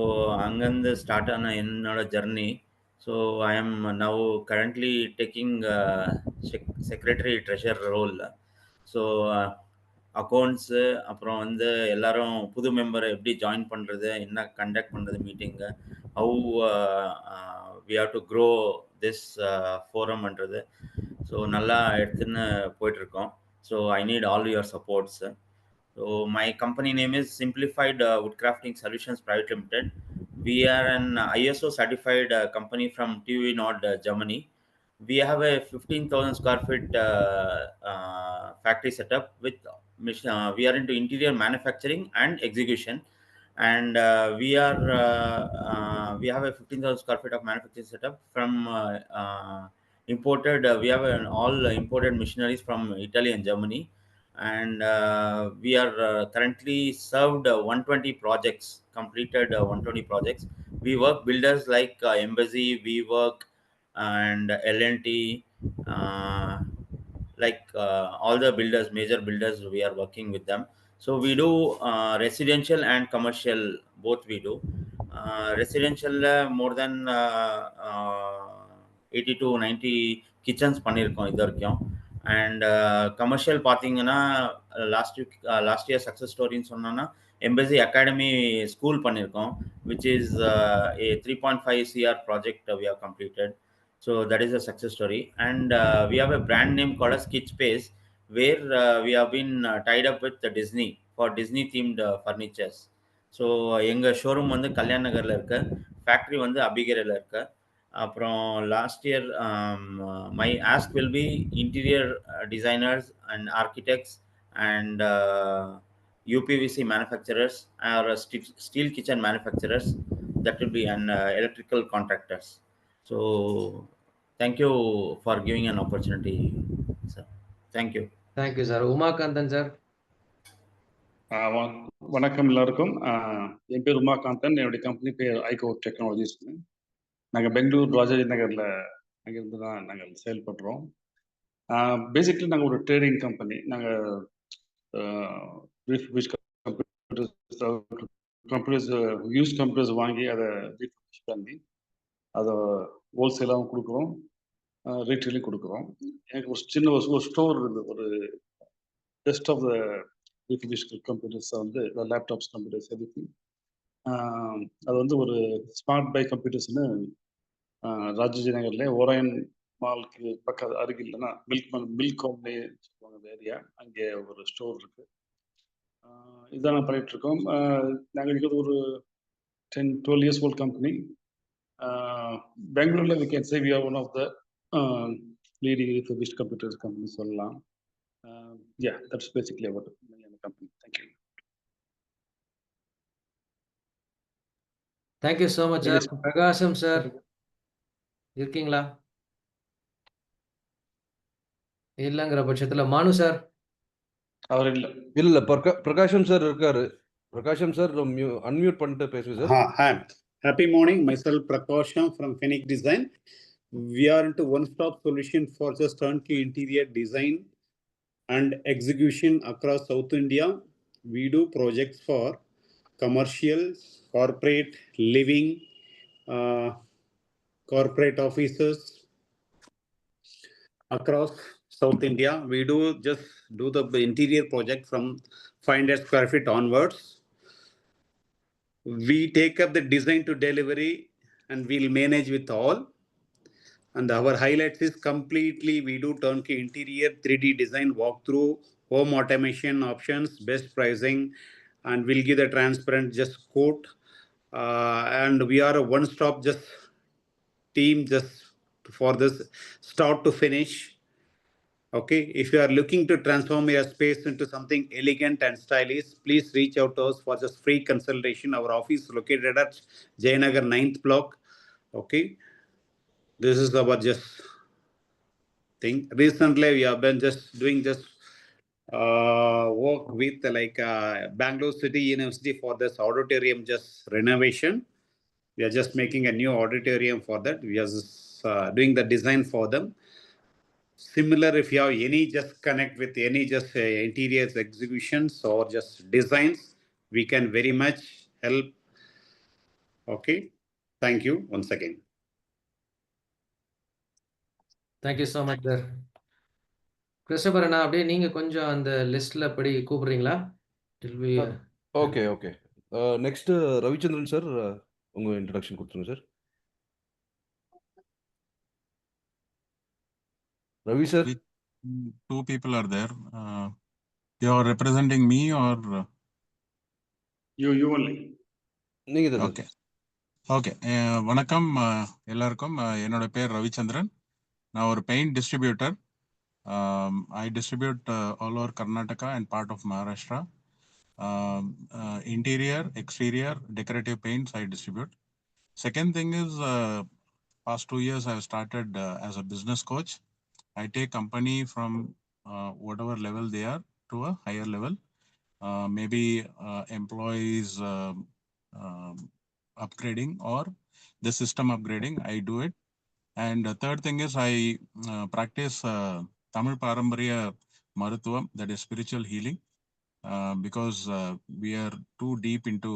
அங்கேருந்து ஸ்டார்ட் ஆன என்னோட journey. So I am now currently taking secretary treasurer role. So accounts, அப்புறம் வந்து எல்லாரும் புது மெம்பரை எப்படி ஜாயின் பண்ணுறது, என்ன கண்டக்ட் பண்ணுறது meeting, how we have to grow this ஃபோரம்ன்றது. ஸோ நல்லா எடுத்துன்னு போயிட்டுருக்கோம். So I need all your supports. So my company name is Simplified Woodcrafting Solutions Private Limited. We are an ISO certified company from TÜV Nord, Germany. We have a 15,000 square feet factory setup with we are into interior manufacturing and execution, and we have a 15,000 square feet of manufacturing setup from imported. We have all imported machineries from Italy and Germany. And we are currently served 120 projects, completed 120 projects. We work builders like Embassy, WeWork, and L&T, like all the builders, major builders, we are working with them. So we do residential and commercial, both we do. Residential more than 80 to 90 kitchens பண்ணியிருக்கோம் இது வரைக்கும். And commercial பார்த்தீங்கன்னா last year success ஸ்டோரின்னு சொன்னோன்னா embassy academy school பண்ணியிருக்கோம், which is a 3.5 CR project we have completed. So that is a success story. And we have a brand name called as Kid Space, where we have been tied up with the Disney for Disney themed furnitures. So எங்கள் showroom வந்து கல்யாண் நகரில் இருக்கு, factory வந்து அபிகேரியில் இருக்கு. அப்புறம் last year my ask will B interior designers and architects and UPVC manufacturers or steel kitchen manufacturers, that will be an electrical contractors. So thank you for giving an opportunity, sir. Thank you. Thank you, sir. Umakanthan sir. வணக்கம் எல்லாருக்கும். என் பேர் உமாகாந்தன், என்னுடைய company பேர் ஐகோ technologies. நாங்கள் பெங்களூர் ராஜாஜி நகரில் அங்கிருந்து தான் நாங்கள் செயல்படுறோம். பேசிக்லி நாங்கள் ஒரு ட்ரேடிங் கம்பெனி. நாங்கள் கம்ப்யூட்டர்ஸ் யூஸ் கம்ப்யூட்டர்ஸ் வாங்கி அதை ரீஃபினிஷ் பண்ணி அதை ஹோல்சேலாகவும் கொடுக்குறோம், ரீட்டெயிலையும் கொடுக்குறோம். எனக்கு ஒரு சின்ன ஒரு ஸ்டோர் இருக்குது, ஒரு best of the refurbished computers வந்து லேப்டாப்ஸ், கம்ப்யூட்டர்ஸ், எவ்ரிதிங். அது வந்து ஒரு ஸ்மார்ட் பை கம்ப்யூட்டர்ஸ்னு ராஜாஜி நகர்ல ஓராயன் மாலுக்கு பக்கம் அருகில்னா மில்க் காம்னே சொல்லுவாங்க அந்த ஏரியா, அங்கே ஒரு ஸ்டோர் இருக்கு. இதுதான் பண்ணிட்டு இருக்கோம். நாங்கள் இருக்கிறது ஒரு 10-12 years old கம்பெனி. பெங்களூர்ல we can say we are one of the leading refurbished computers company சொல்லலாம். Yeah, that's basically about it. Company. Thank you. Thank you so much, sir. பிரகாசம் சார் இருக்கீங்களா? இல்லங்கிற பட்சத்துல மானு சார். அவர் இல்ல பிரகாஷம் சார் இருக்காரு. பிரகாஷம் sir unmute பண்ணிட்டு பேசுங்க sir. Happy morning. Myself Prakasham from Phoenix Design. We are into one-stop solution for just turnkey interior design and execution across South India. We do projects for commercial, corporate, living, corporate offices across South India. We just do the interior project from 500 square feet onwards. We take up the design to delivery and we'll manage with all. And our highlights is completely we do turnkey interior, 3D design, walkthrough, home automation options, best pricing, and we'll give the transparent just quote. And we are a one-stop just team just for this start to finish. Okay, if you are looking to transform your space into something elegant and stylish, please reach out to us for just free consultation. Our office is located at Jayanagar 9th block. Okay. This is our just thing. Recently, we have been just doing just work with like Bangalore City University for this auditorium just renovation. We are just making a new auditorium for that. We are just doing the design for them. Similar, if you have any just connect with any just interiors executions or just designs, we can very much help. Okay. Thank you once again. Thank you so much, sir. Christopher அண்ணா, அப்படியே நீங்க கொஞ்சம் அந்த லிஸ்ட்ல படி கூப்பிடுறீங்களா? Okay. Next Ravichandran sir, உங்க introduction கொடுத்துருங்க sir. Ravi sir, two people are there. You are representing me or you only? நீங்க தான். ஓகே. வணக்கம் எல்லாருக்கும். என்னோட பேர் ரவிச்சந்திரன். நான் ஒரு paint distributor. I distribute all over Karnataka and part of Maharashtra. Interior, exterior, decorative paints I distribute. Second thing is, past 2 years I have started as a business coach. I take company from whatever level they are to a higher level. Maybe employees upgrading or the system upgrading, I do it. And the third thing is I practice Tamil Parambariya Maruthuvam, that is spiritual healing, because we are too deep into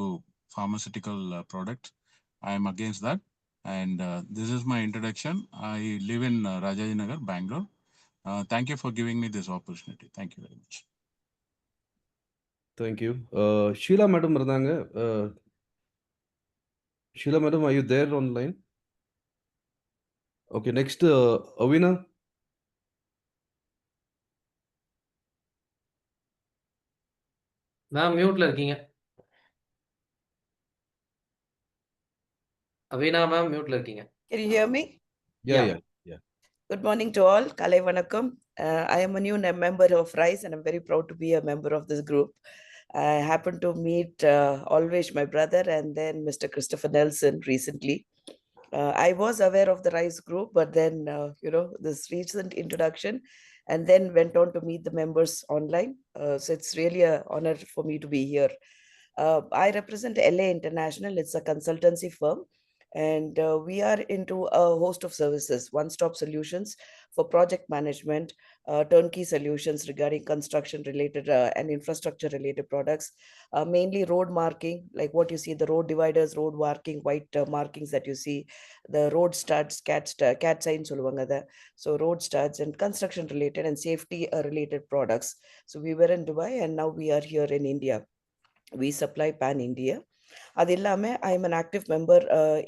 pharmaceutical products. I am against that. And this is my introduction. I live in Rajaji Nagar, Bangalore. Thank you for giving me this opportunity. Thank you very much. Thank you. Sheila madam இருந்தாங்க. Sheila madam, are you there online? Okay, next, Avina. Ma'am மியூட்ல இருக்கீங்க. Avina ma'am மியூட்ல இருக்கீங்க. Can you hear me? Yeah. Good morning to all. Kalai Vanakkam. I am a new member of RISE and I'm very proud to be a member of this group. I happened to meet Always, my brother, and then Mr. Christopher Nelson recently. I was aware of the RISE group, but then, this recent introduction, and then went on to meet the members online. So it's really an honor for me to be here. I represent LA International. It's a consultancy firm. And we are into a host of services, one-stop solutions for project management, turnkey solutions regarding construction related and infrastructure related products, mainly road marking, like what you see, the road dividers, road marking, white markings that you see, the road studs, cat signs, so road studs and construction related and safety related products. So we were in Dubai and now we are here in India. We supply pan-India. அது இல்லாம I am an active member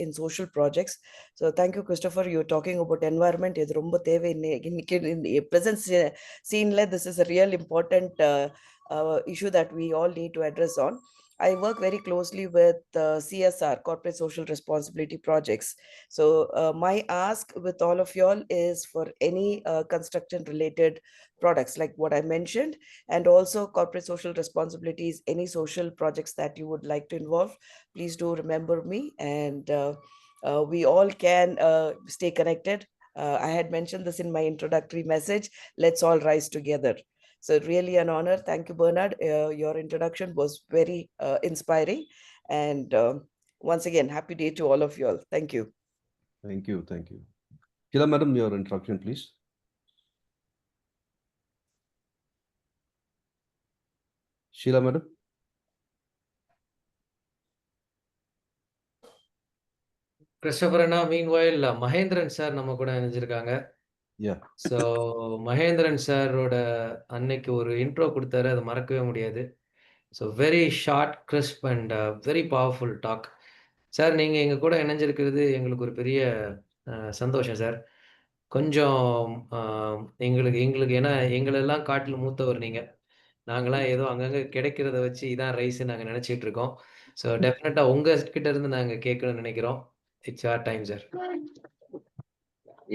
in social projects. So thank you, Christopher. You're talking about environment. இது ரொம்ப தேவை இன்னைக்கு present sceneல. This is a real important issue that we all need to address on. I work very closely with CSR, corporate social responsibility projects. So my ask with all of y'all is for any construction related products like what I mentioned, and also corporate social responsibilities, any social projects that you would like to involve, please do remember me, and we all can stay connected. I had mentioned this in my introductory message. Let's all rise together. So really an honor. Thank you, Bernard. Your introduction was very inspiring. And once again, happy day to all of you all. Thank you. Thank you. Sheila, madam, your introduction, please. Sheila, madam. Christopher Anna, meanwhile Mahendran sir நம்ம கூட இணைஞ்சிருக்காங்க. So Mahendran சாரோட அன்னைக்கு ஒரு intro கொடுத்தாரு, அதை மறக்கவே முடியாது. So very short, crisp and very powerful talk. Sir, நீங்கள் எங்கள் கூட இணைஞ்சிருக்கிறது எங்களுக்கு ஒரு பெரிய சந்தோஷம் சார். கொஞ்சம் எங்களுக்கு ஏன்னா எங்களெல்லாம் காட்டில் மூத்தவர் நீங்கள். நாங்களாம் ஏதோ அங்கங்கே கிடைக்கிறத வச்சு இதான் ரைஸ் நாங்கள் நினச்சிட்டு இருக்கோம். ஸோ டெஃபினட்டாக உங்ககிட்ட இருந்து நாங்கள் கேட்கணும்னு நினைக்கிறோம். It's our time sir.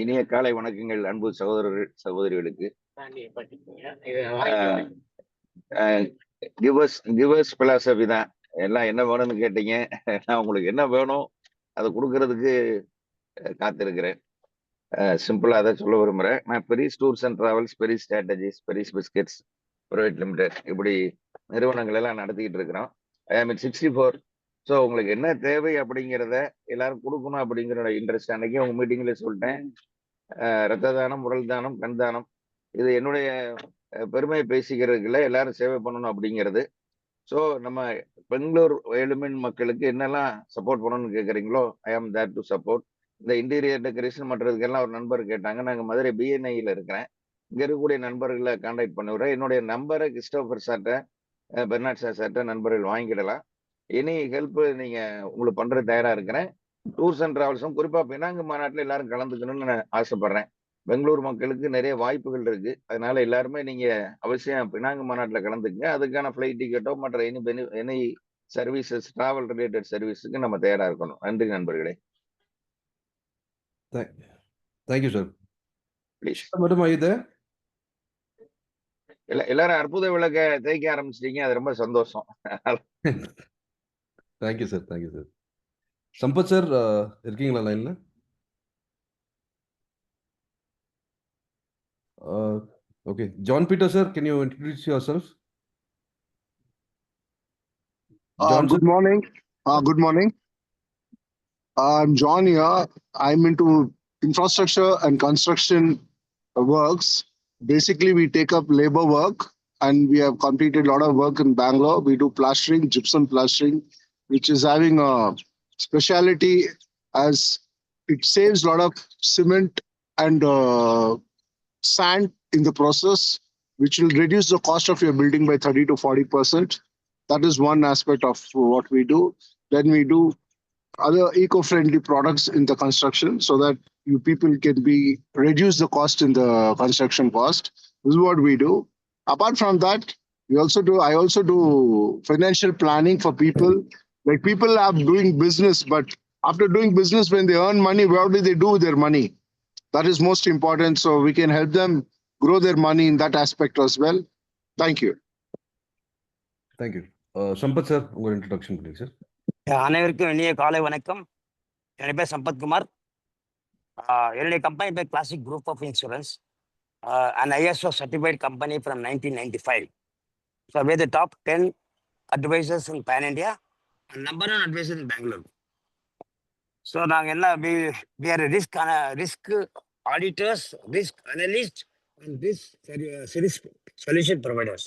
இனிய காலை வணக்கங்கள் அன்பு சகோதரர்கள் சகோதரிகளுக்கு. கிவர்ஸ் பிலாசபி தான். எல்லாம் என்ன வேணும்னு கேட்டீங்க, நான் உங்களுக்கு என்ன வேணும் அதை கொடுக்கறதுக்கு காத்திருக்கிறேன். சிம்பிளா அதை சொல்ல விரும்புறேன். நான் berries tours and travels, berries strategies, berries biscuits private limited இப்படி நிறுவனங்கள் எல்லாம் நடத்திக்கிட்டு இருக்கிறோம். ஐ ஆம் 64. ஸோ உங்களுக்கு என்ன தேவை அப்படிங்கிறத எல்லாரும் கொடுக்கணும் அப்படிங்கிற இன்ட்ரெஸ்ட் அன்னைக்கு உங்க மீட்டிங்ல சொல்லிட்டேன். ரத்த தானம், உடல் தானம், கண் தானம், இது என்னுடைய பெருமையை பேசிக்கிறதுக்குள்ள எல்லாரும் சேவை பண்ணணும் அப்படிங்கிறது. ஸோ நம்ம பெங்களூர் எழுமின் மக்களுக்கு என்னெல்லாம் சப்போர்ட் பண்ணணும்னு கேட்குறீங்களோ, ஐ ஆம் தேர் டு சப்போர்ட். இந்த இன்டீரியர் டெக்கரேஷன் பண்ணுறதுக்கெல்லாம் ஒரு நண்பர் கேட்டாங்க. நாங்கள் மதுரை BNIயில் இருக்கிறேன். இங்கே இருக்கக்கூடிய நண்பர்களை கான்டாக்ட் பண்ணிவிடுறேன். என்னுடைய நம்பரை கிறிஸ்டோபர் சார்ட்ட, பெர்னாட் சார்ட்ட நண்பர்கள் வாங்கிக்கிடலாம். எனி ஹெல்ப் நீங்கள் உங்களுக்கு பண்ணுறது தயாராக இருக்கிறேன். டூர்ஸ் அண்ட் டிராவல்ஸும் குறிப்பாக பினாங்கு மாநாட்டில் எல்லாரும் கலந்துக்கணும்னு நான் ஆசைப்படுறேன். பெங்களூர் மக்களுக்கு நிறைய வாய்ப்புகள் இருக்கு. அதனால எல்லாருமே நீங்க அவசியம் பினாங்கு மாநாட்டில் கலந்துக்குங்க. அதுக்கான ஃபிளைட் டிக்கெட்டோ மற்ற எனி சர்வீசஸ், டிராவல் ரிலேட்டட் சர்வீஸுக்கு நம்ம தயாரா இருக்கணும். நன்றி நண்பர்களே. Thank you sir. Please madam, are you there? எல்லாரும் அற்புத விளக்க தேய்க்க ஆரம்பிச்சிட்டீங்க, அது ரொம்ப சந்தோஷம். Thank you sir. சம்பத் சார் இருக்கீங்களா லைன்ல? Okay, John Peter sir, can you introduce yourself? Good morning. Good morning. I'm John here. I'm into infrastructure and construction works. Basically, we take up labor work, and we have completed a lot of work in Bangalore. We do plastering, gypsum plastering, which is having a speciality as it saves a lot of cement and sand in the process, which will reduce the cost of your building by 30 to 40%. That is one aspect of what we do. Then we do other eco-friendly products in the construction so that you people can be reduce the cost in the construction cost. This is what we do. Apart from that, I also do financial planning for people. Like people are doing business, but after doing business, when they earn money, what do they do with their money? That is most important. So we can help them grow their money in that aspect as well. Thank you. Thank you. Sampath sir, உங்க introduction please sir. அனைவருக்கும் இனிய காலை வணக்கம். என் பேர் சம்பத் குமார். என்னுடைய company பேர் classic group of insurance, an ISO certified company from 1995. So we're the top 10 advisors in Pan India and number 1 advisor in Bangalore. So நாங்கள் என்ன we are risk auditors, risk analysts and risk solution providers.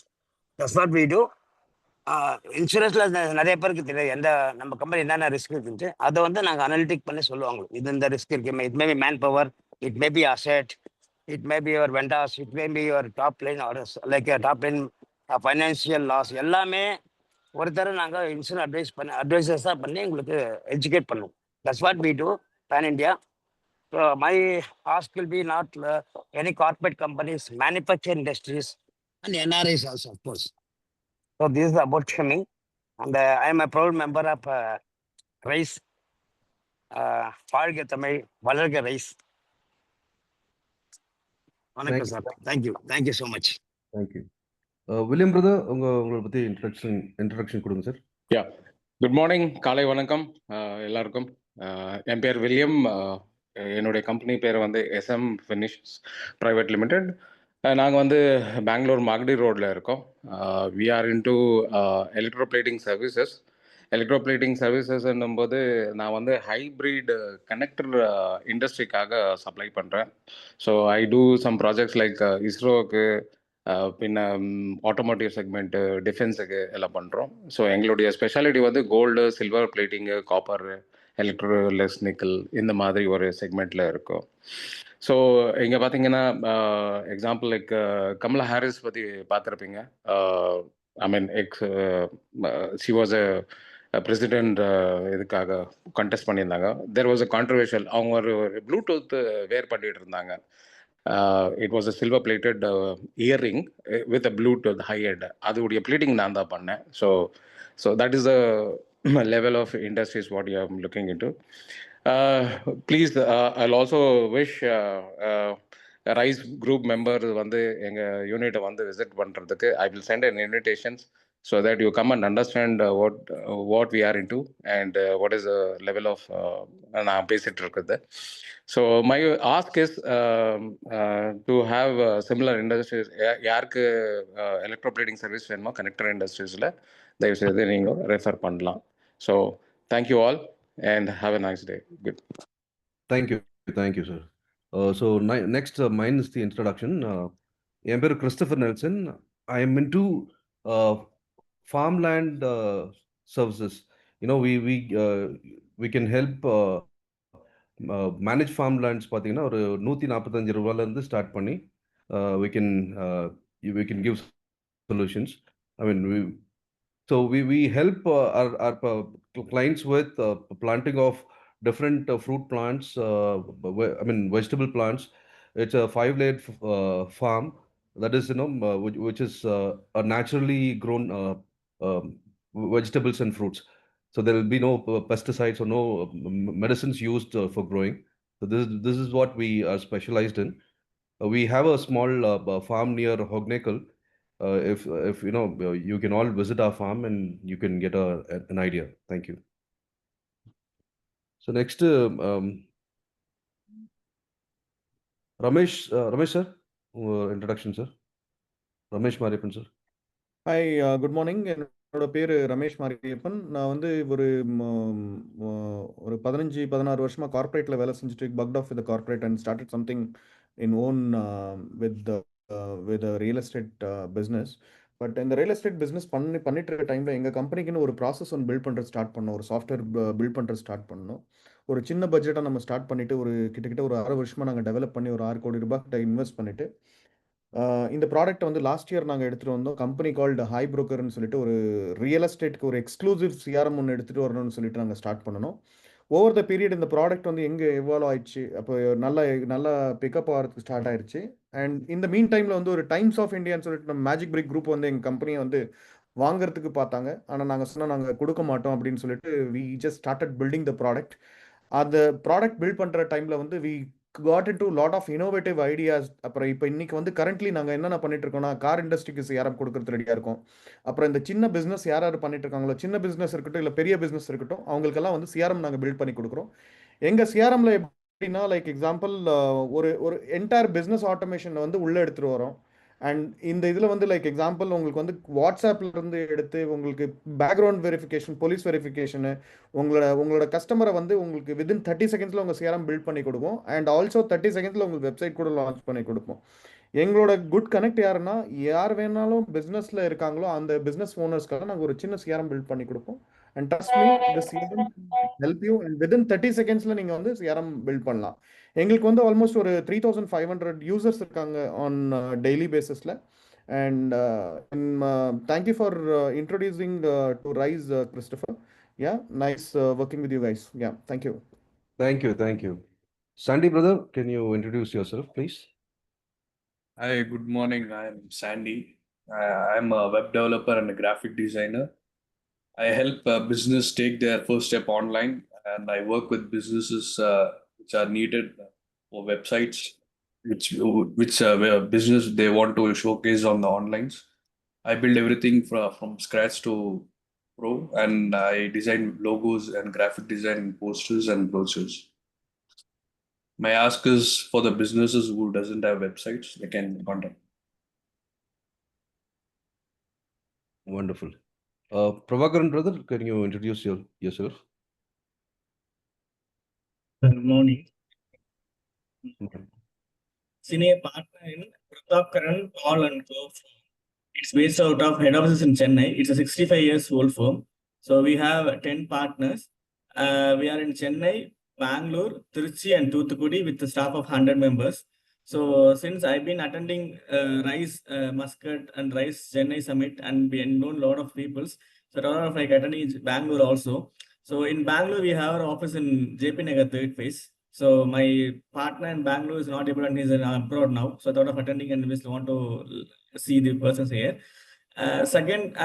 That's what we do. இன்சூரன்ஸ்ல நிறைய பேருக்கு தெரியாது எந்த நம்ம company என்னென்ன risk இருக்குன்ட்டு. அதை வந்து நாங்கள் அனலிட்டிக் பண்ணி சொல்லுவாங்க. இது இந்த ரிஸ்க் இருக்கு. It may be manpower, it may be asset, it may be your vendors, it may be your top line orders, like top line financial loss. எல்லாமே ஒருத்தர் நாங்கள் இன்சூரன்ஸ் அட்வைசர்ஸாக பண்ணி உங்களுக்கு எஜுகேட் பண்ணுவோம். That's what we do pan India. My ask will be not any corporate companies, manufacture industries and NRIs also, of course. So this is about me, and I am a proud member of RISE. வாழ்க தமிழ், வளர்க RISE. வணக்கம் sir. Thank you so much. Thank you. William brother, உங்களை பத்தி introduction கொடுங்க sir. Yeah. Good morning, காலை வணக்கம் எல்லாருக்கும். என் பேர் வில்லியம். என்னுடைய கம்பெனி பேர் வந்து SM Finishes Private Limited. நாங்கள் வந்து பெங்களூர் மாகடி ரோடில் இருக்கோம். We are into electroplating services. Electroplating சர்வீசஸ்ன்னும் போது நான் வந்து ஹைப்ரிட் கனெக்டர் இண்டஸ்ட்ரிக்காக சப்ளை பண்ணுறேன். So I do some projects like இஸ்ரோவுக்கு, பின்ன ஆட்டோமோட்டிவ் செக்மெண்ட்டு, டிஃபென்ஸுக்கு எல்லாம் பண்ணுறோம். ஸோ எங்களுடைய ஸ்பெஷாலிட்டி வந்து கோல்டு, சில்வர் பிளேட்டிங்கு, காப்பர், எலக்ட்ரோலெஸ் நிக்கல், இந்த மாதிரி ஒரு செக்மெண்ட்டில் இருக்கும். ஸோ இங்கே பார்த்தீங்கன்னா எக்ஸாம்பிள் லைக் கமலா ஹாரிஸ் பற்றி பார்த்துருப்பீங்க. I mean she was a president இதுக்காக கண்டெஸ்ட் பண்ணியிருந்தாங்க. There was a controversial. அவங்க ஒரு ப்ளூடூத் வேர் பண்ணிட்டு இருந்தாங்க. It was a silver plated earring with a Bluetooth high head. அதோடைய பிளேட்டிங் நான் தான் பண்ணேன். So that is a level of industry is what you are looking into. Please, I'll also wish RISE group member வந்து எங்கள் யூனிட்டை வந்து visit பண்ணுறதுக்கு I will send an invitations so that you come and understand what we are into and what is the level of நான் பேசிட்டு இருக்குது. So my ask is to have similar industries. யாருக்கு electroplating service வேணுமோ connector இண்டஸ்ட்ரீஸில் தயவுசெய்து நீங்கள் refer பண்ணலாம். So thank you all and have a nice day. Good. Thank you sir. So next mine is the introduction. என் பேர் Christopher Nelson. I am into farmland services. You know, we can help manage farmlands. பார்த்தீங்கன்னா ஒரு 145 ரூபாயில இருந்து start பண்ணி we can give solutions. I mean, we help our clients with planting of different fruit plants, I mean vegetable plants. It's a 5-layered farm that is, which is a naturally grown vegetables and fruits. So there will be no pesticides or no medicines used for growing. So this is what we are specialized in. We have a small farm near Hognekal. If you know, you can all visit our farm and you can get an idea. Thank you. So next, Ramesh sir, introduction sir. Ramesh Mariappan sir. Hi, good morning. என்னோட பேர் ரமேஷ் மாரியப்பன். நான் வந்து ஒரு 15-16 வருஷமா கார்ப்பரேட்ல வேலை செஞ்சுட்டு backed off with corporate and started something in own with a real estate business. But இந்த ரியல் எஸ்டேட் பிஸ்னஸ் பண்ணிட்டு இருக்க டைமில் எங்கள் கம்பெனிக்குன்னு ஒரு ப்ராசஸ் ஒன்று பில்ட் பண்ணுறது ஸ்டார்ட் பண்ணோம். ஒரு சாஃப்ட்வேர் பில்ட் பண்ணுறது ஸ்டார்ட் பண்ணோம். ஒரு சின்ன பட்ஜெட்டாக நம்ம ஸ்டார்ட் பண்ணிவிட்டு கிட்டத்தட்ட ஒரு 6 வருஷமாக நாங்கள் டெவலப் பண்ணி ஒரு 6 கோடி ரூபாய் கிட்ட இன்வெஸ்ட் பண்ணிவிட்டு இந்த ப்ராடக்ட்டை வந்து லாஸ்ட் இயர் நாங்கள் எடுத்துகிட்டு வந்தோம். கம்பெனி கால்டு ஹை புரோக்கர்னு சொல்லிட்டு ஒரு ரியல் எஸ்டேட்டுக்கு ஒரு எக்ஸ்க்ளூசிவ் CRM ஒன்று எடுத்துகிட்டு வரணும்னு சொல்லிட்டு நாங்கள் ஸ்டார்ட் பண்ணணும். ஓவர் த பீரியட் இந்த ப்ராடக்ட் வந்து எங்கே எவால்வ் ஆயிடுச்சு, அப்போ நல்லா பிக்கப் ஆகிறதுக்கு ஸ்டார்ட் ஆயிடுச்சு. அண்ட் இந்த மீன் டைமில் வந்து ஒரு டைம்ஸ் ஆஃப் இந்தியான்னு சொல்லிட்டு நம்ம மேஜிக் பிரிக் குரூப் வந்து எங்கள் கம்பெனியை வந்து வாங்குறதுக்கு பார்த்தாங்க. ஆனால் நாங்கள் சொன்னால் நாங்கள் கொடுக்க மாட்டோம் அப்படின்னு சொல்லிட்டு we just started building the product. அந்த ப்ராடக்ட் பில்ட் பண்ணுற டைமில் வந்து we got into lot of innovative ideas. அப்புறம் இப்போ இன்னைக்கு வந்து கரண்ட்லி நாங்கள் என்னென்ன பண்ணிட்டு இருக்கோம்னா, கார் இண்டஸ்ட்ரிக்கு சிஆர்எம் கொடுக்கறது ரெடியாக இருக்கும். அப்புறம் இந்த சின்ன பிஸ்னஸ் யார் பண்ணிட்டு இருக்காங்களோ, சின்ன பிஸ்னஸ் இருக்கட்டும் இல்லை பெரிய பிஸ்னஸ் இருக்கட்டும், அவங்களுக்கெல்லாம் வந்து சிஆர்எம் நாங்கள் பில்ட் பண்ணி கொடுக்குறோம். எங்கள் சிஆர்எம்ல எப்படின்னா, லைக் எக்ஸாம்பிள் ஒரு என்டையர் பிஸ்னஸ் ஆட்டோமேஷன் வந்து உள்ளே எடுத்துகிட்டு வரோம். அண்ட் இந்த இதில் வந்து லைக் எக்ஸாம்பிள் உங்களுக்கு வந்து வாட்ஸ்அப்ல இருந்து எடுத்து உங்களுக்கு பேக்ரவுண்ட் வெரிஃபிகேஷன், போலீஸ் வெரிஃபிகேஷனு, உங்களோட கஸ்டமரை வந்து உங்களுக்கு வித்தின் 30 செகண்ட்ஸில் உங்கள் சிஆர்எம் பில்ட் பண்ணி கொடுக்கும். அண்ட் ஆல்சோ 30 செகண்ட்ஸில் உங்களுக்கு வெப்சைட் கூட லான்ச் பண்ணி கொடுப்போம். எங்களோட குட் கனெக்ட் யாருன்னா, யார் வேணாலும் பிஸ்னஸில் இருக்காங்களோ அந்த பிஸ்னஸ் ஓனர்ஸ்க்காக நாங்கள் ஒரு சின்ன சிஆர்எம் பில்ட் பண்ணி கொடுப்போம். அண்ட் ட்ரஸ்ட் மீ, இந்த CRM help you and within 30 செகண்ட்ஸில் நீங்கள் வந்து சிஆர்எம் பில்ட் பண்ணலாம். எங்களுக்கு வந்து ஆல்மோஸ்ட் ஒரு 3500 யூசர்ஸ் இருக்காங்க ஆன் டெய்லி பேசிஸில். And thank you for introducing to rice, Christopher. Yeah, nice working with you guys. Yeah, thank you. Thank you. Sandy brother, can you introduce yourself, please? Hi, good morning. I'm Sandy. I'm a web developer and a graphic designer. I help business take their first step online, and I work with businesses which are needed for websites, which business they want to showcase on the onlines. I build everything from scratch to pro, and I design logos and graphic design posters and brochures. My ask is for the businesses who doesn't have websites, they can contact. Wonderful. Prabhakaran brother, can you introduce yourself? Good morning. Senior partner in Pratap Karan Paul and Co. It's based out of head office in Chennai. It's a 65 years old firm. So we have 10 partners. We are in Chennai, Bangalore, Trichy and Thoothukudi with the staff of 100 members. So since I've been attending RISE Muscat and RISE Chennai Summit, and we known a lot of people, so a lot of like attending in Bangalore also. So in Bangalore, we have our office in JP Nagar 3rd phase. So my partner in Bangalore is not able, and he's abroad now. So I thought of attending and just want to see the persons here. Second,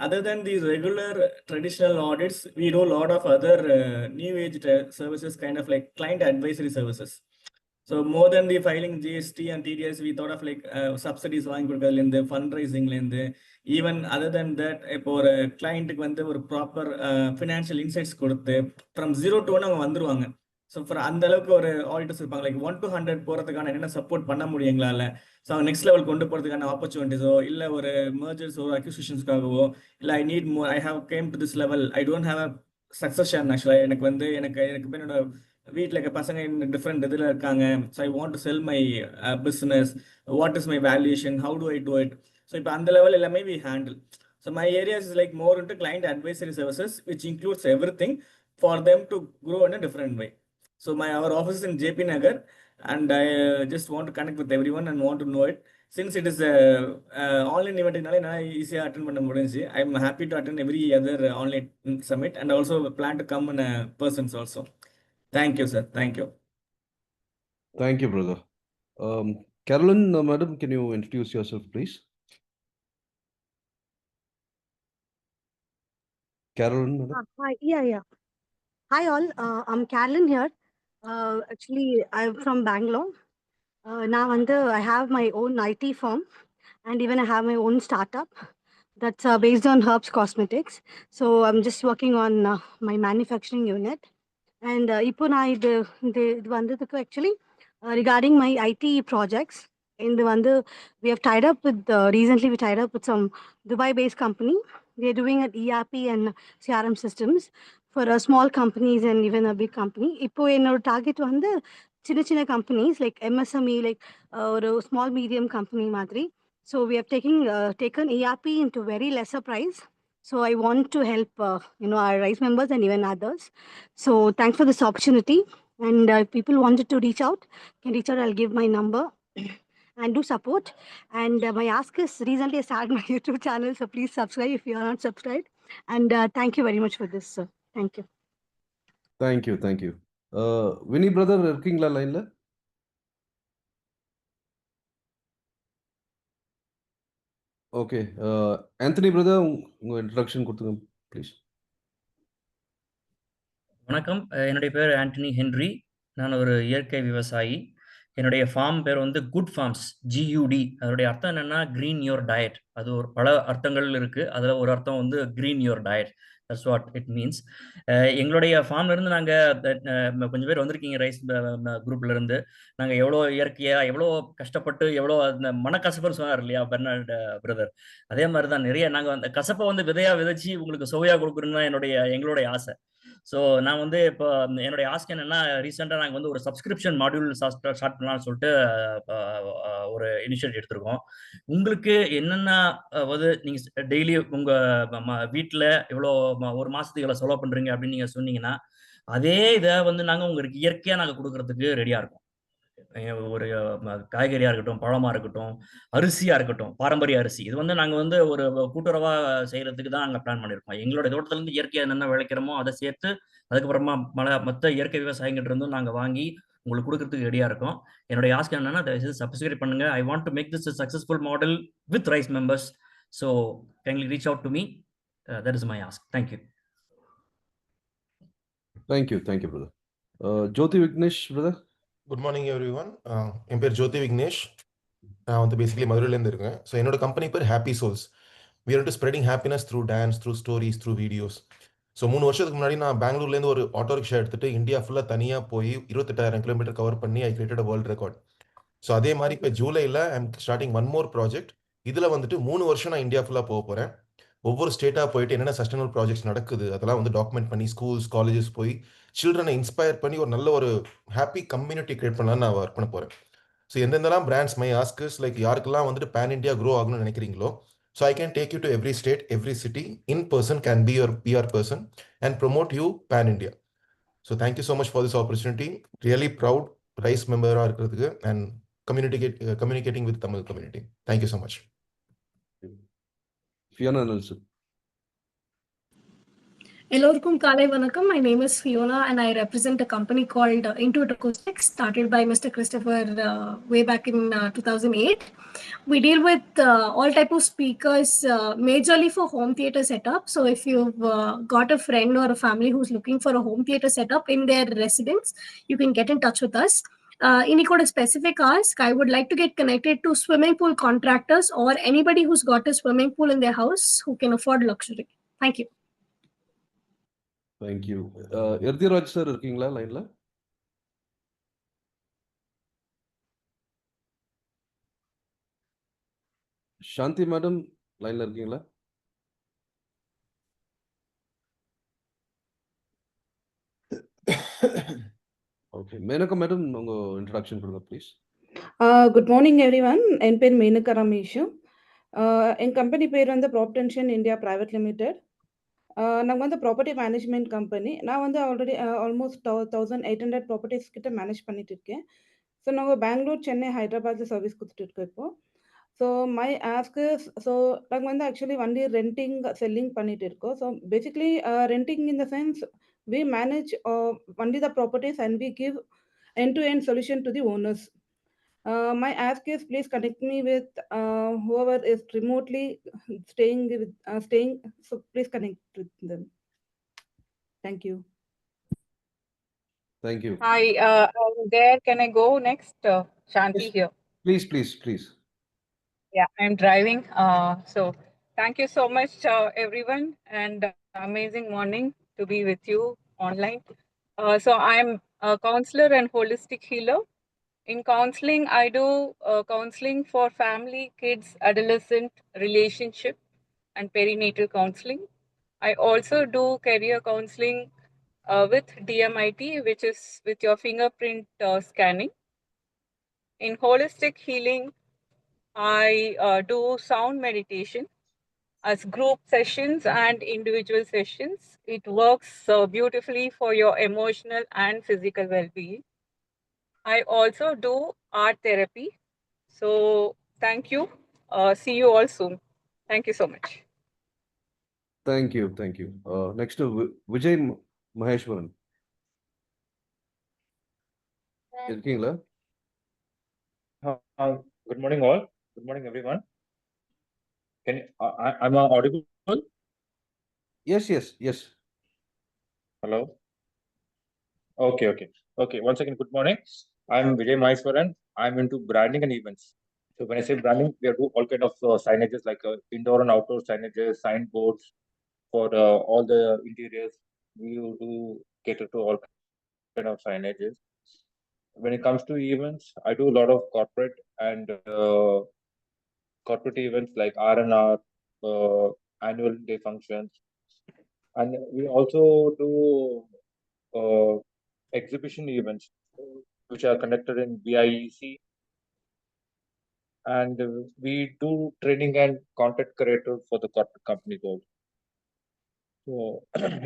other than these regular traditional audits, we do a lot of other new age services, kind of like client advisory services. So more than the filing GST and TDS, we thought of like subsidies in the fundraising, even other than that, for a client ஒரு proper financial insights கொடுத்து from 0 to 1 அவங்க வந்துருவாங்க. So for அந்த அளவுக்கு ஒரு auditors இருப்பாங்க, like 1 to 100 போகிறதுக்கான என்ன சப்போர்ட் பண்ண முடியும் எங்களால். ஸோ அவங்க நெக்ஸ்ட் லெவல் கொண்டு போகிறதுக்கான ஆப்பர்ச்சுனிட்டிஸோ இல்லை ஒரு மர்ஜர்ஸோ அக்யூசிஷன்ஸ்க்காகவோ இல்லை I need more, I have came to this level, I don't have a succession. ஆக்சுவலாக எனக்கு வந்து எனக்கு என்னோட வீட்டில் இருக்க பசங்க டிஃப்ரெண்ட் இதில் இருக்காங்க. So I want to sell my business, what is my valuation, how to I do it. So இப்போ அந்த லெவல் எல்லாமே we handle. So my areas is like more into client advisory services which includes everything for them to grow in a different way. So our office is in JP Nagar, and I just want to connect with everyone and want to know it. Since it is online event, I easy attend panna mudinji. I am happy to attend every other online summit, and also plan to come in persons also. Thank you, sir. Thank you. Thank you, brother. Carolyn, madam, can you introduce yourself, please? Carolyn, madam. Hi, yeah. Hi all, I'm Carolyn here. Actually, I'm from Bangalore. Now I have my own IT firm, and even I have my own startup that's based on Herbs Cosmetics. So I'm just working on my manufacturing unit. And ipo na idu vandadukku actually regarding my IT projects. We have tied up with recently we tied up with some Dubai-based company. They're doing an ERP and CRM systems for small companies and even a big company. Ipo என்னோட target சின்ன companies like MSME, like or small medium company madri. So we have taken ERP into very lesser price. So I want to help our RISE members and even others. So thanks for this opportunity. And if people wanted to reach out, can reach out. I'll give my number and do support. And my ask is, recently I started my YouTube channel, so please subscribe if you are not subscribed. And thank you very much for this, sir. Thank you. Thank you thank you. Vini brother இருக்கீங்களா லைன்ல? Okay, Anthony brother உங்க introduction கொடுத்துங்க please. வணக்கம், என்னுடைய பேர் Antony Henry. நான் ஒரு இயற்கை விவசாயி. என்னுடைய ஃபார்ம் பேர் வந்து குட் ஃபார்ம்ஸ், GUD. அதோடைய அர்த்தம் என்னன்னா கிரீன் யுவர் டயட். அது ஒரு பல அர்த்தங்கள் இருக்கு. அதில் ஒரு அர்த்தம் வந்து green your diet. That's what it means. எங்களுடைய ஃபார்ம்ல இருந்து நாங்கள் கொஞ்சம் பேர் வந்திருக்கீங்க ரைஸ் குரூப்ல இருந்து. நாங்கள் எவ்வளோ இயற்கையாக எவ்வளோ கஷ்டப்பட்டு எவ்வளோ அந்த மனக்கசப்புன்னு சொன்னார் இல்லையா பெர்னார்ட் பிரதர், அதே மாதிரி தான் நிறைய நாங்கள் அந்த கசப்பை வந்து விதையாக விதைச்சி உங்களுக்கு சுவையாக கொடுக்குறோன்னு தான் எங்களுடைய ஆசை. ஸோ நான் வந்து இப்போ என்னுடைய ஆஸ்க் என்னன்னா, ரீசெண்டாக நாங்கள் வந்து ஒரு சப்ஸ்கிரிப்ஷன் மாடியூல் ஸ்டார்ட் பண்ணலாம்னு சொல்லிட்டு ஒரு இனிஷியேட்டிவ் எடுத்திருக்கோம். உங்களுக்கு என்னென்ன வந்து நீங்கள் டெய்லி உங்கள் வீட்டில் எவ்வளோ ஒரு மாதத்துக்கு எவ்வளோ செலவு பண்ணுறீங்க அப்படின்னு நீங்கள் சொன்னீங்கன்னா, அதே இதை வந்து நாங்கள் உங்களுக்கு இயற்கையாக நாங்கள் கொடுக்கறதுக்கு ரெடியாக இருக்கோம். ஒரு காய்கறியாக இருக்கட்டும், பழமாக இருக்கட்டும், அரிசியாக இருக்கட்டும், பாரம்பரிய அரிசி. இது வந்து நாங்கள் வந்து ஒரு கூட்டுறவாக செய்கிறதுக்கு தான் நாங்கள் பிளான் பண்ணியிருக்கோம். எங்களோட தோட்டத்துலேருந்து இயற்கையாக என்னென்ன விளைக்கிறோமோ அதை சேர்த்து, அதுக்கப்புறமா மற்ற இயற்கை விவசாயிகிட்ட இருந்தும் நாங்கள் வாங்கி உங்களுக்கு கொடுக்கறதுக்கு ரெடியாக இருக்கோம். என்னுடைய ஆஸ்க் என்னன்னா, தயவுசெய்து சப்ஸ்கிரைப் பண்ணுங்க. I want to make this a successful model with Rise members. So kindly reach out to me. That is my ask. Thank you. Thank you brother. Jyoti Vignesh brother. Good morning everyone. என் பேர் ஜோதி விக்னேஷ். நான் வந்து basically மதுரையிலேருந்து இருக்கேன். So என்னோட company பேர் happy souls. We are to spreading happiness through dance, through stories, through videos. So 3 வருஷத்துக்கு முன்னாடி நான் பெங்களூர்லேருந்து ஒரு ஆட்டோ ரிக்ஷா எடுத்துகிட்டு இந்தியா ஃபுல்லாக தனியாக போய் 28,000 கிலோமீட்டர் கவர் பண்ணி I created a world record. So அதே மாதிரி இப்போ ஜூலையில் I am starting one more project. இதில் வந்துட்டு 3 வருஷம் நான் இந்தியா ஃபுல்லாக போக போகிறேன். ஒவ்வொரு ஸ்டேட்டாக போயிட்டு என்னென்ன சஸ்டைனபிள் ப்ராஜெக்ட்ஸ் நடக்குது அதெல்லாம் வந்து டாக்குமெண்ட் பண்ணி ஸ்கூல்ஸ், காலேஜஸ் போய் சில்ட்ரனை இன்ஸ்பயர் பண்ணி ஒரு நல்ல ஒரு ஹாப்பி கம்யூனிட்டி கிரியேட் பண்ணலான்னு நான் ஒர்க் பண்ண போகிறேன். ஸோ எந்தெந்தெல்லாம் பிராண்ட்ஸ் மை ஆஸ்கர்ஸ் லைக் யாருக்கெல்லாம் வந்துட்டு பேன் இண்டியா க்ரோ ஆகணும்னு நினைக்கிறீங்களோ, so I can take you to every state, every city in person, can be your PR person and promote you pan India. So thank you so much for this opportunity. Really proud Rise member இருக்கிறதுக்கு and communicating with Tamil community. Thank you so much. Fiona Nelson. Hellokum Kalai Vanakkam. My name is Fiona and I represent a company called Intuit Acoustics, started by Mr. Christopher way back in 2008. We deal with all type of speakers, majorly for home theater setup. So if you've got a friend or a family who's looking for a home theater setup in their residence, you can get in touch with us. In a specific ask, I would like to get connected to swimming pool contractors or anybody who's got a swimming pool in their house who can afford luxury. Thank you. Thank you. Erdiraj sir இருக்கீங்களா லைன்ல? சாந்தி madam லைன்ல இருக்கீங்களா? Okay, Menaka madam உங்க introduction கொடுங்க please. Good morning everyone. என் பேர் மேனகா ரமேஷ். என் company பேர் வந்து ப்ராப்டென்ஷன் இந்தியா பிரைவேட் லிமிடெட். நாங்கள் வந்து ப்ராப்பர்ட்டி மேனேஜ்மெண்ட் கம்பெனி. நான் வந்து ஆல்ரெடி ஆல்மோஸ்ட் 1800 ப்ராப்பர்ட்டிஸ் கிட்ட மேனேஜ் பண்ணிட்டு இருக்கேன். ஸோ நாங்கள் பெங்களூர், சென்னை, ஹைதராபாத்தில் சர்வீஸ் கொடுத்துட்டு இருக்கோம் இப்போ. ஸோ மை ஆஸ்க் ஸோ நாங்கள் வந்து ஆக்சுவலி வண்டி ரெண்டிங், செல்லிங் பண்ணிட்டு இருக்கோம். So basically renting in the sense we manage only the properties and we give end-to-end solution to the owners. My ask is please connect me with whoever is remotely staying, so please connect with them. Thank you. Thank you. Hi, there. Can I go next? Shanti Yes. here. Please. Yeah, I'm driving. So thank you so much, everyone, and amazing morning to be with you online. So I'm a counselor and holistic healer. In counseling, I do counseling for family, kids, adolescent, relationship, and perinatal counseling. I also do career counseling with DMIT, which is with your fingerprint scanning. In holistic healing, I do sound meditation as group sessions and individual sessions. It works beautifully for your emotional and physical well-being. I also do art therapy. So thank you. See you all soon. Thank you so much. Thank you. Next Vijay Maheshwaran. இருக்கீங்களா? Good morning, all. Good morning, everyone. I'm audible? Yes, yes, yes. Hello. Okay. Once again, good morning. I'm Vijay Maheswaran. I'm into branding and events. So when I say branding, we do all kind of signages like indoor and outdoor signages, signboards for all the interiors. We do cater to all kind of signages. When it comes to events, I do a lot of corporate and corporate events like R&R, annual day functions, and we also do exhibition events which are conducted in BIEC, and we do training and content creator for the corporate companies also. So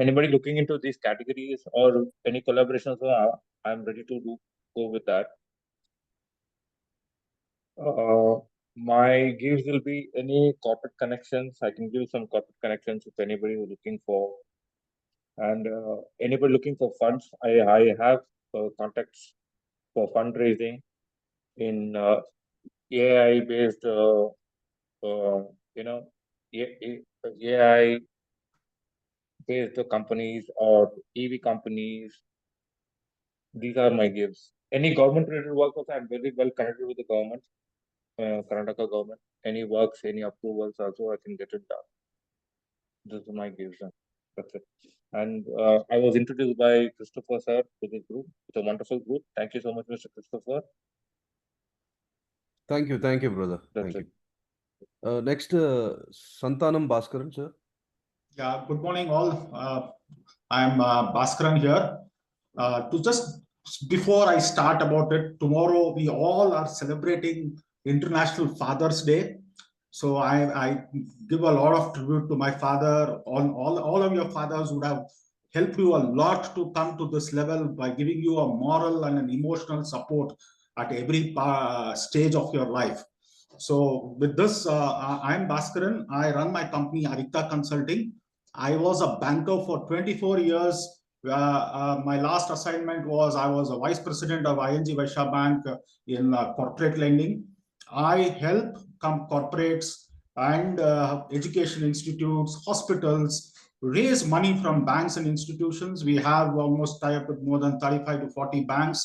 anybody looking into these categories or any collaborations, I'm ready to go with that. My gives will be any corporate connections. I can give some corporate connections if anybody is looking for. And anybody looking for funds, I have contacts for fundraising in AI-based, AI-based companies or EV companies. These are my gives. Any government-related work also, I'm very well connected with the government, Karnataka government. Any works, any approvals also, I can get it done. This is my gives. That's it. And I was introduced by Christopher sir to this group. It's a wonderful group. Thank you so much, Mr. Christopher. Thank you, brother. That's Thank you. Next, Santanam Bhaskaran, sir. Yeah, good morning, all. I'm Bhaskaran here. To just before I start about it, tomorrow we all are celebrating International Father's Day. So I give a lot of tribute to my father. All of your fathers would have helped you a lot to come to this level by giving you a moral and an emotional support at every stage of your life. So with this, I'm Bhaskaran. I run my company, Arikta Consulting. I was a banker for 24 years. My last assignment was I was a vice president of ING Vaishya Bank in corporate lending. I help corporates and education institutes, hospitals raise money from banks and institutions. We have almost tied up with more than 35 to 40 banks.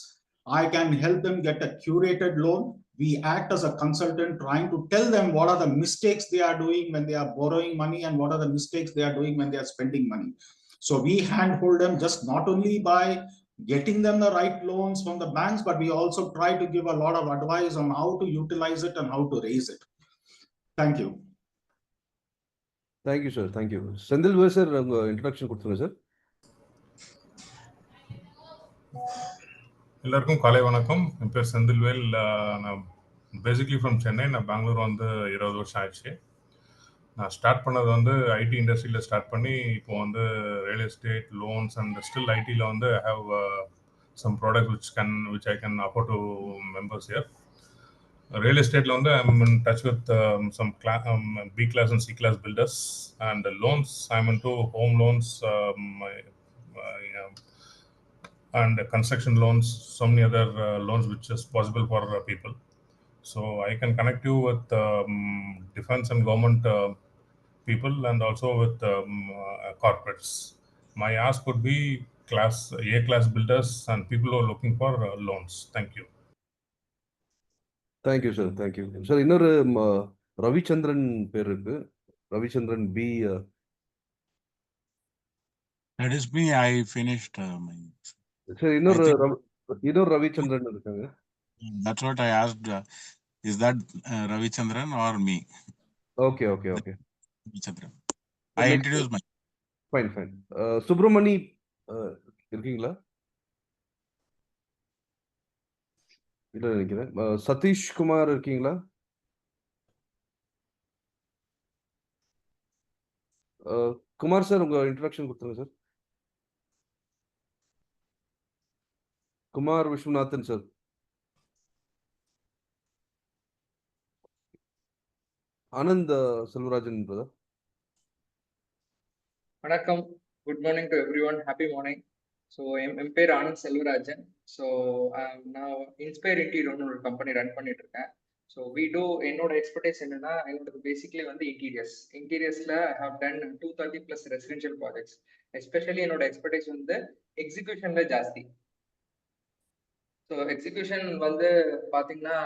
I can help them get a curated loan. We act as a consultant trying to tell them what are the mistakes they are doing when they are borrowing money and what are the mistakes they are doing when they are spending money. So we handhold them just not only by getting them the right loans from the banks, but we also try to give a lot of advice on how to utilize it and how to raise it. Thank you. Thank you, sir. Thank you. Sendilvel sir, introduction கொடுத்துருங்க sir. எல்லாருக்கும் காலை வணக்கம். என் பேர் செந்தில்வேல். நான் basically from Chennai. நான் பெங்களூர் வந்து 20 வருஷம் ஆயிடுச்சு. நான் ஸ்டார்ட் பண்ணது வந்து ஐடி இண்டஸ்ட்ரியில் ஸ்டார்ட் பண்ணி இப்போ வந்து real estate loans and still ஐடியில் வந்து I have some product which I can offer to members here. Real estate வந்து I'm in touch with some B class and C class builders, and loans I'm into home loans and construction loans, so many other loans which is possible for people. So I can connect you with defense and government people and also with corporates. My ask would be A class builders and people who are looking for loans. Thank you. Thank you, sir. Thank you. Sir, இன்னொரு ரவிச்சந்திரன் பேர் இருக்கு. Ravichandran B. That is me. I finished my. Sir, இன்னொரு ரவிச்சந்திரன் இருக்காங்க. That's what I asked. Is that Ravichandran or me? Okay. Ravichandran. I introduced my. Fine. Subramani இருக்கீங்களா? இல்ல நினைக்கிறேன். சதீஷ் குமார் இருக்கீங்களா? Kumar sir, உங்க இன்ட்ரோடக்ஷன் கொடுத்துருங்க sir. Kumar Viswanathan sir. Anand Selvarajan brother. வணக்கம். Good morning to everyone. Happy morning. So என் பேர் ஆனந்த் செல்வராஜன். ஸோ நான் இன்ஸ்பயர் இன்டீரியர்னு ஒரு கம்பெனி ரன் பண்ணிட்டு இருக்கேன். ஸோ என்னோட எக்ஸ்பர்டைஸ் என்னன்னா, என்னோட பேசிக்லி வந்து இன்டீரியர்ஸ்ல I have done 230+ residential projects. Especially என்னோட எக்ஸ்பர்டைஸ் வந்து எக்ஸிக்யூஷன்ல ஜாஸ்தி. ஸோ எக்ஸிக்யூஷன் வந்து பார்த்தீங்கன்னா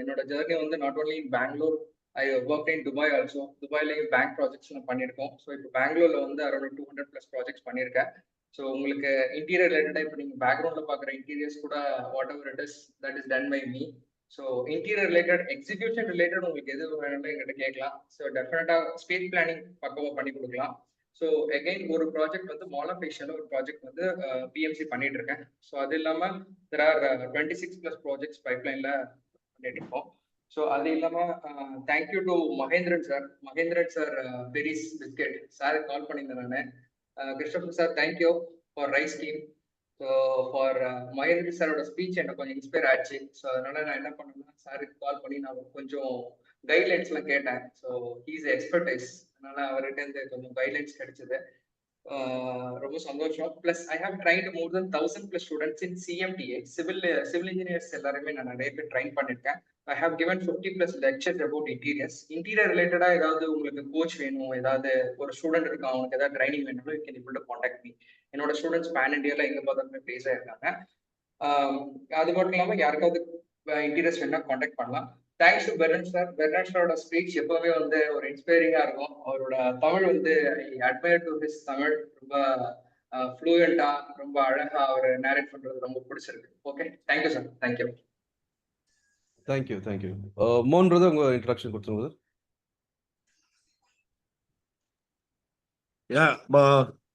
என்னோட ஜேர்னி வந்து not only in Bangalore, I work in Dubai also. துபாயிலையும் பேங்க் ப்ராஜெக்ட்ஸ் நான் பண்ணியிருக்கோம். ஸோ இப்போ பெங்களூர்ல வந்து அரௌண்ட் 200+ ப்ராஜெக்ட்ஸ் பண்ணியிருக்கேன். ஸோ உங்களுக்கு இன்டீரியர் ரிலேட்டடாக இப்போ நீங்கள் பேக்ரவுண்டில் பார்க்குற இன்டீரியர்ஸ் கூட whatever it is that is done by me. So interior related, execution related உங்களுக்கு எது வேணும்னு எங்கிட்ட கேட்கலாம். ஸோ டெஃபினட்டாக ஸ்பேஸ் பிளானிங் பக்கவாக பண்ணி கொடுக்கலாம். ஸோ அகெயின் ஒரு ப்ராஜெக்ட் வந்து மால் ஆஃப் ஏஷியாவில் ஒரு ப்ராஜெக்ட் வந்து பிஎம்சி பண்ணிட்டு இருக்கேன். ஸோ அது இல்லாமல் தெர் ஆர் 26+ ப்ராஜெக்ட்ஸ் பைப்லைனில் பண்ணிட்டு இருக்கோம். ஸோ அது இல்லாமல் thank you to Mahendran sir berries biscuit sir call பண்ணியிருந்தேன் நான். Christopher sir thank you for rice team. So for Mahendran சாரோட ஸ்பீச் எனக்கு கொஞ்சம் இன்ஸ்பயர் ஆச்சு. ஸோ அதனால நான் என்ன பண்ணேன்னா சாருக்கு கால் பண்ணி நான் கொஞ்சம் கைட்லைன்ஸ்லாம் கேட்டேன். ஸோ ஹீஸ் எக்ஸ்பர்டைஸ், அதனால அவர்கிட்ட இருந்து கொஞ்சம் கைட்லைன்ஸ் கிடைச்சது. ரொம்ப சந்தோஷம். Plus I have trained more then 1000+ students in CMDA, civil engineers எல்லாருமே நான் நிறைய பேர் ட்ரைன் பண்ணியிருக்கேன். I have given 50+ lectures about interiors. Interior ரிலேட்டடா ஏதாவது உங்களுக்கு கோச் வேணும், ஏதாவது ஒரு ஸ்டூடெண்ட் இருக்கான் அவனுக்கு ஏதாவது ட்ரைனிங் வேணும்னா you can able to contact me. என்னோட ஸ்டூடெண்ட்ஸ் பேன் இண்டியால எங்க பார்த்தாலுமே பேச இருக்காங்க. அது மட்டும் இல்லாமல் யாருக்காவது இன்டீரியர்ஸ் வேணா காண்டாக்ட் பண்ணலாம். Thanks to Bernard sir. Bernard சாரோட ஸ்பீச் எப்பவுமே வந்து ஒரு இன்ஸ்பைரிங்கா இருக்கும். அவரோட தமிழ் வந்து ஐ அட்மையர் டு ஹிஸ் தமிழ். ரொம்ப ஃப்ளூயண்டா, ரொம்ப அழகா அவர் நேரேட் பண்றது ரொம்ப பிடிச்சிருக்கு. Okay, thank you sir. Thank you. Thank you. மோகன் பிரதர், உங்க இன்ட்ரடக்ஷன் கொடுத்துருங்க.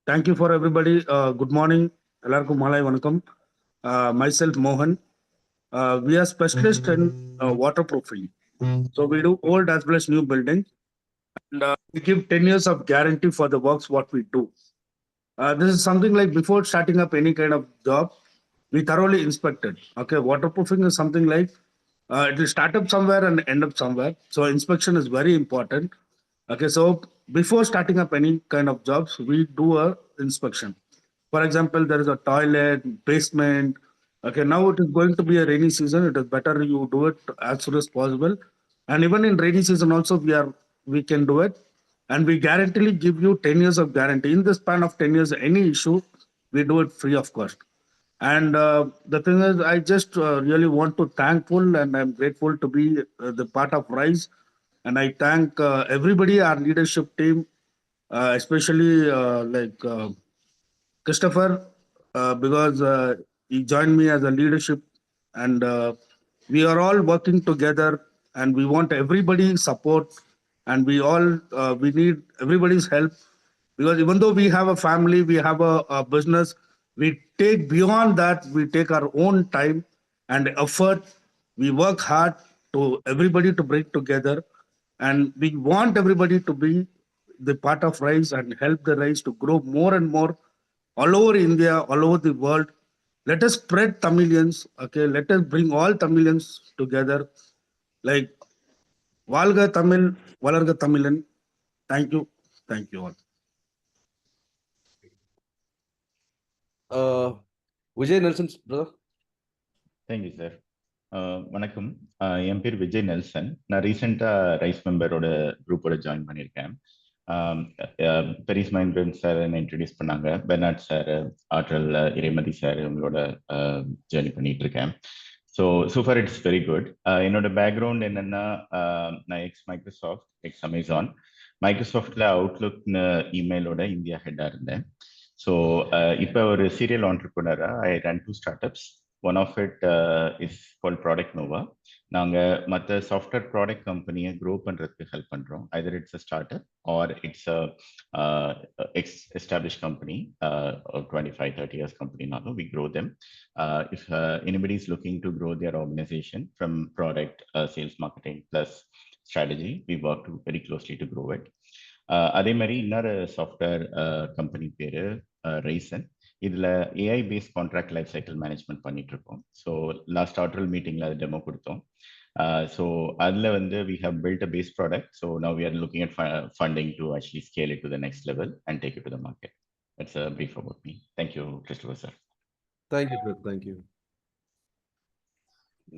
Thank you for everybody. Good morning. எல்லாருக்கும் மாலை வணக்கம். Myself Mohan. We are specialists in waterproofing. So we do old as well as new buildings. And we give 10 years of guarantee for the works what we do. This is something like before starting up any kind of job, we thoroughly inspect it. Okay, waterproofing is something like it will start up somewhere and end up somewhere. So inspection is very important. Okay, so before starting up any kind of jobs, we do a inspection. For example, there is a toilet, basement. Okay, now it is going to be a rainy season. It is better you do it as soon as possible. And even in rainy season also, we can do it. And we guaranteely give you 10 years of guarantee. In the span of 10 years, any issue, we do it free of cost. And the thing is, I just really want to thankful and I'm grateful to be the part of RISE. And I thank everybody, our leadership team, especially Christopher, because he joined me as a leadership. And we are all working together and we want everybody's support. And we need everybody's help. Because even though we have a family, we have a business, we take beyond that, we take our own time and effort. We work hard to everybody to bring together. And we want everybody to be the part of RISE and help the RISE to grow more and more all over India, all over the world. Let us spread Tamilians. Okay, let us bring all Tamilians together. Like, Valga Tamil, Valarga Tamilan. Thank you. Thank you all. Vijay Nelson, brother. Thank you, sir. வணக்கம். என் பேர் Vijay Nelson. நான் ரீசெண்டாக rice மெம்பரோட குரூப்போட join பண்ணியிருக்கேன். Peris Mahendran sir என்னை introduce பண்ணாங்க. Bernard sir, Aatral Iraimathi sir, உங்களோட journey பண்ணிட்டு இருக்கேன். So far it's very good. என்னோட பேக்ரவுண்ட் என்னன்னா, நான் மைக்ரோசாஃப்ட், அமேசான், மைக்ரோசாஃப்ட்ல அவுட்லுக்னு இமெயிலோட இந்தியா ஹெட்டாக இருந்தேன். ஸோ இப்போ ஒரு சீரியல் ஆண்டர்பிரினராக I run 2 startups. One of it is called Product Nova. நாங்கள் மற்ற சாஃப்ட்வேர் ப்ராடக்ட் கம்பெனியை க்ரோ பண்ணுறதுக்கு ஹெல்ப் பண்ணுறோம். either it's a startup or it's a established company, 25-30 years company now, we grow them. If anybody is looking to grow their organization from product, sales, marketing plus strategy, we work very closely to grow it. அதே மாதிரி இன்னொரு software company பேர் Ryzen. இதில் AI paste contract life cycle management பண்ணிட்டு இருக்கோம். So last ஆர்டரல் மீட்டிங்கில் அது demo கொடுத்தோம். ஸோ அதில் வந்து we have built a base product. So now we are looking at funding to actually scale it to the next level and take it to the market. That's a brief about me. Thank you, Christopher sir. Thank you, sir. Thank you.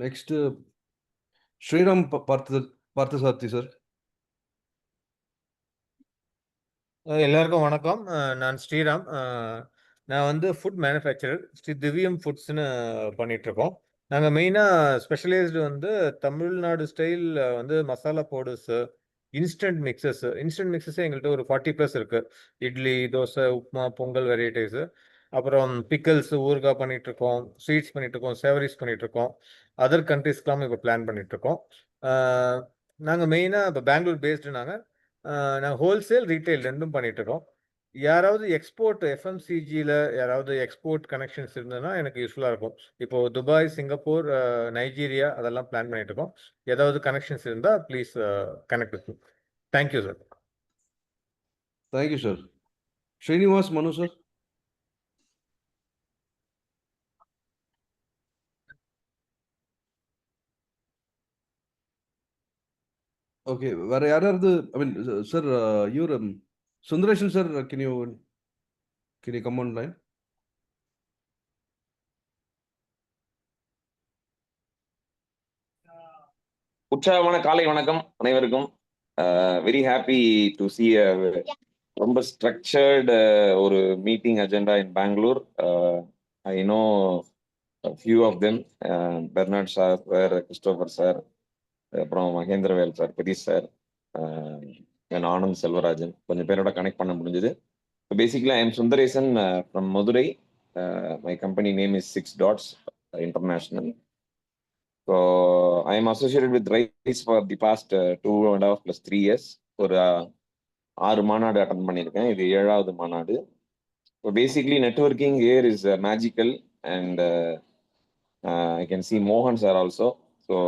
Next, Sriram Parthasarathy, sir. எல்லாருக்கும் வணக்கம். நான் ஸ்ரீராம். நான் வந்து food manufacturer Sri திவ்யம் ஃபுட்ஸ்னு பண்ணிட்டு இருக்கோம். நாங்கள் மெயினாக specialised வந்து தமிழ்நாடு ஸ்டைல் வந்து மசாலா பவுடர்ஸ், இன்ஸ்டன்ட் மிக்சஸ் எங்கள்கிட்ட ஒரு 40+ இருக்கு. இட்லி, தோசை, உப்புமா, பொங்கல் வெரைட்டிஸு. அப்புறம் பிக்கல்ஸ், ஊறுகாய் பண்ணிட்டு இருக்கோம், ஸ்வீட்ஸ் பண்ணிட்டு இருக்கோம், சேவரிஸ் பண்ணிட்டு இருக்கோம். அதர் கண்ட்ரீஸ்க்கெல்லாம் இப்போ பிளான் பண்ணிட்டு இருக்கோம். நாங்கள் மெயினாக இப்போ பெங்களூர் பேஸ்டு. நாங்கள் ஹோல்சேல், ரீட்டைல் ரெண்டும் பண்ணிட்டு இருக்கோம். யாராவது எக்ஸ்போர்ட் எஃப்எம்சிஜியில் யாராவது எக்ஸ்போர்ட் கனெக்ஷன்ஸ் இருந்ததுன்னா எனக்கு யூஸ்ஃபுல்லாக இருக்கும். இப்போ துபாய், சிங்கப்பூர், நைஜீரியா அதெல்லாம் பிளான் பண்ணிட்டு இருக்கோம். ஏதாவது கனெக்ஷன்ஸ் இருந்தால் please connect with me. Thank you sir. Thank you sir. Srinivas Manu sir. Okay, வேற யாராவது சார் இவர் Sundareshan sir, can you come online? உற்சாகமான காலை வணக்கம் அனைவருக்கும். வெரி ஹாப்பி டு சி ரொம்ப ஸ்ட்ரக்சர்டு ஒரு meeting agenda in Bangalore. I know few of them, Bernard sir, Christopher sir, அப்புறம் மகேந்திரவேல் சார், பெரிஸ் சார், ஆனந்த் செல்வராஜன், கொஞ்சம் பேரோட கனெக்ட் பண்ண முடிஞ்சது. Basically I am Sundaresan from Madurai. My company name is 6 Dots International. So I am associated with RISE for the past 2.5 + 3 years. ஒரு 6 மாநாடு attend பண்ணியிருக்கேன். இது 7வது மாநாடு. So basically networking here is magical, and I can see Mohan sir also. So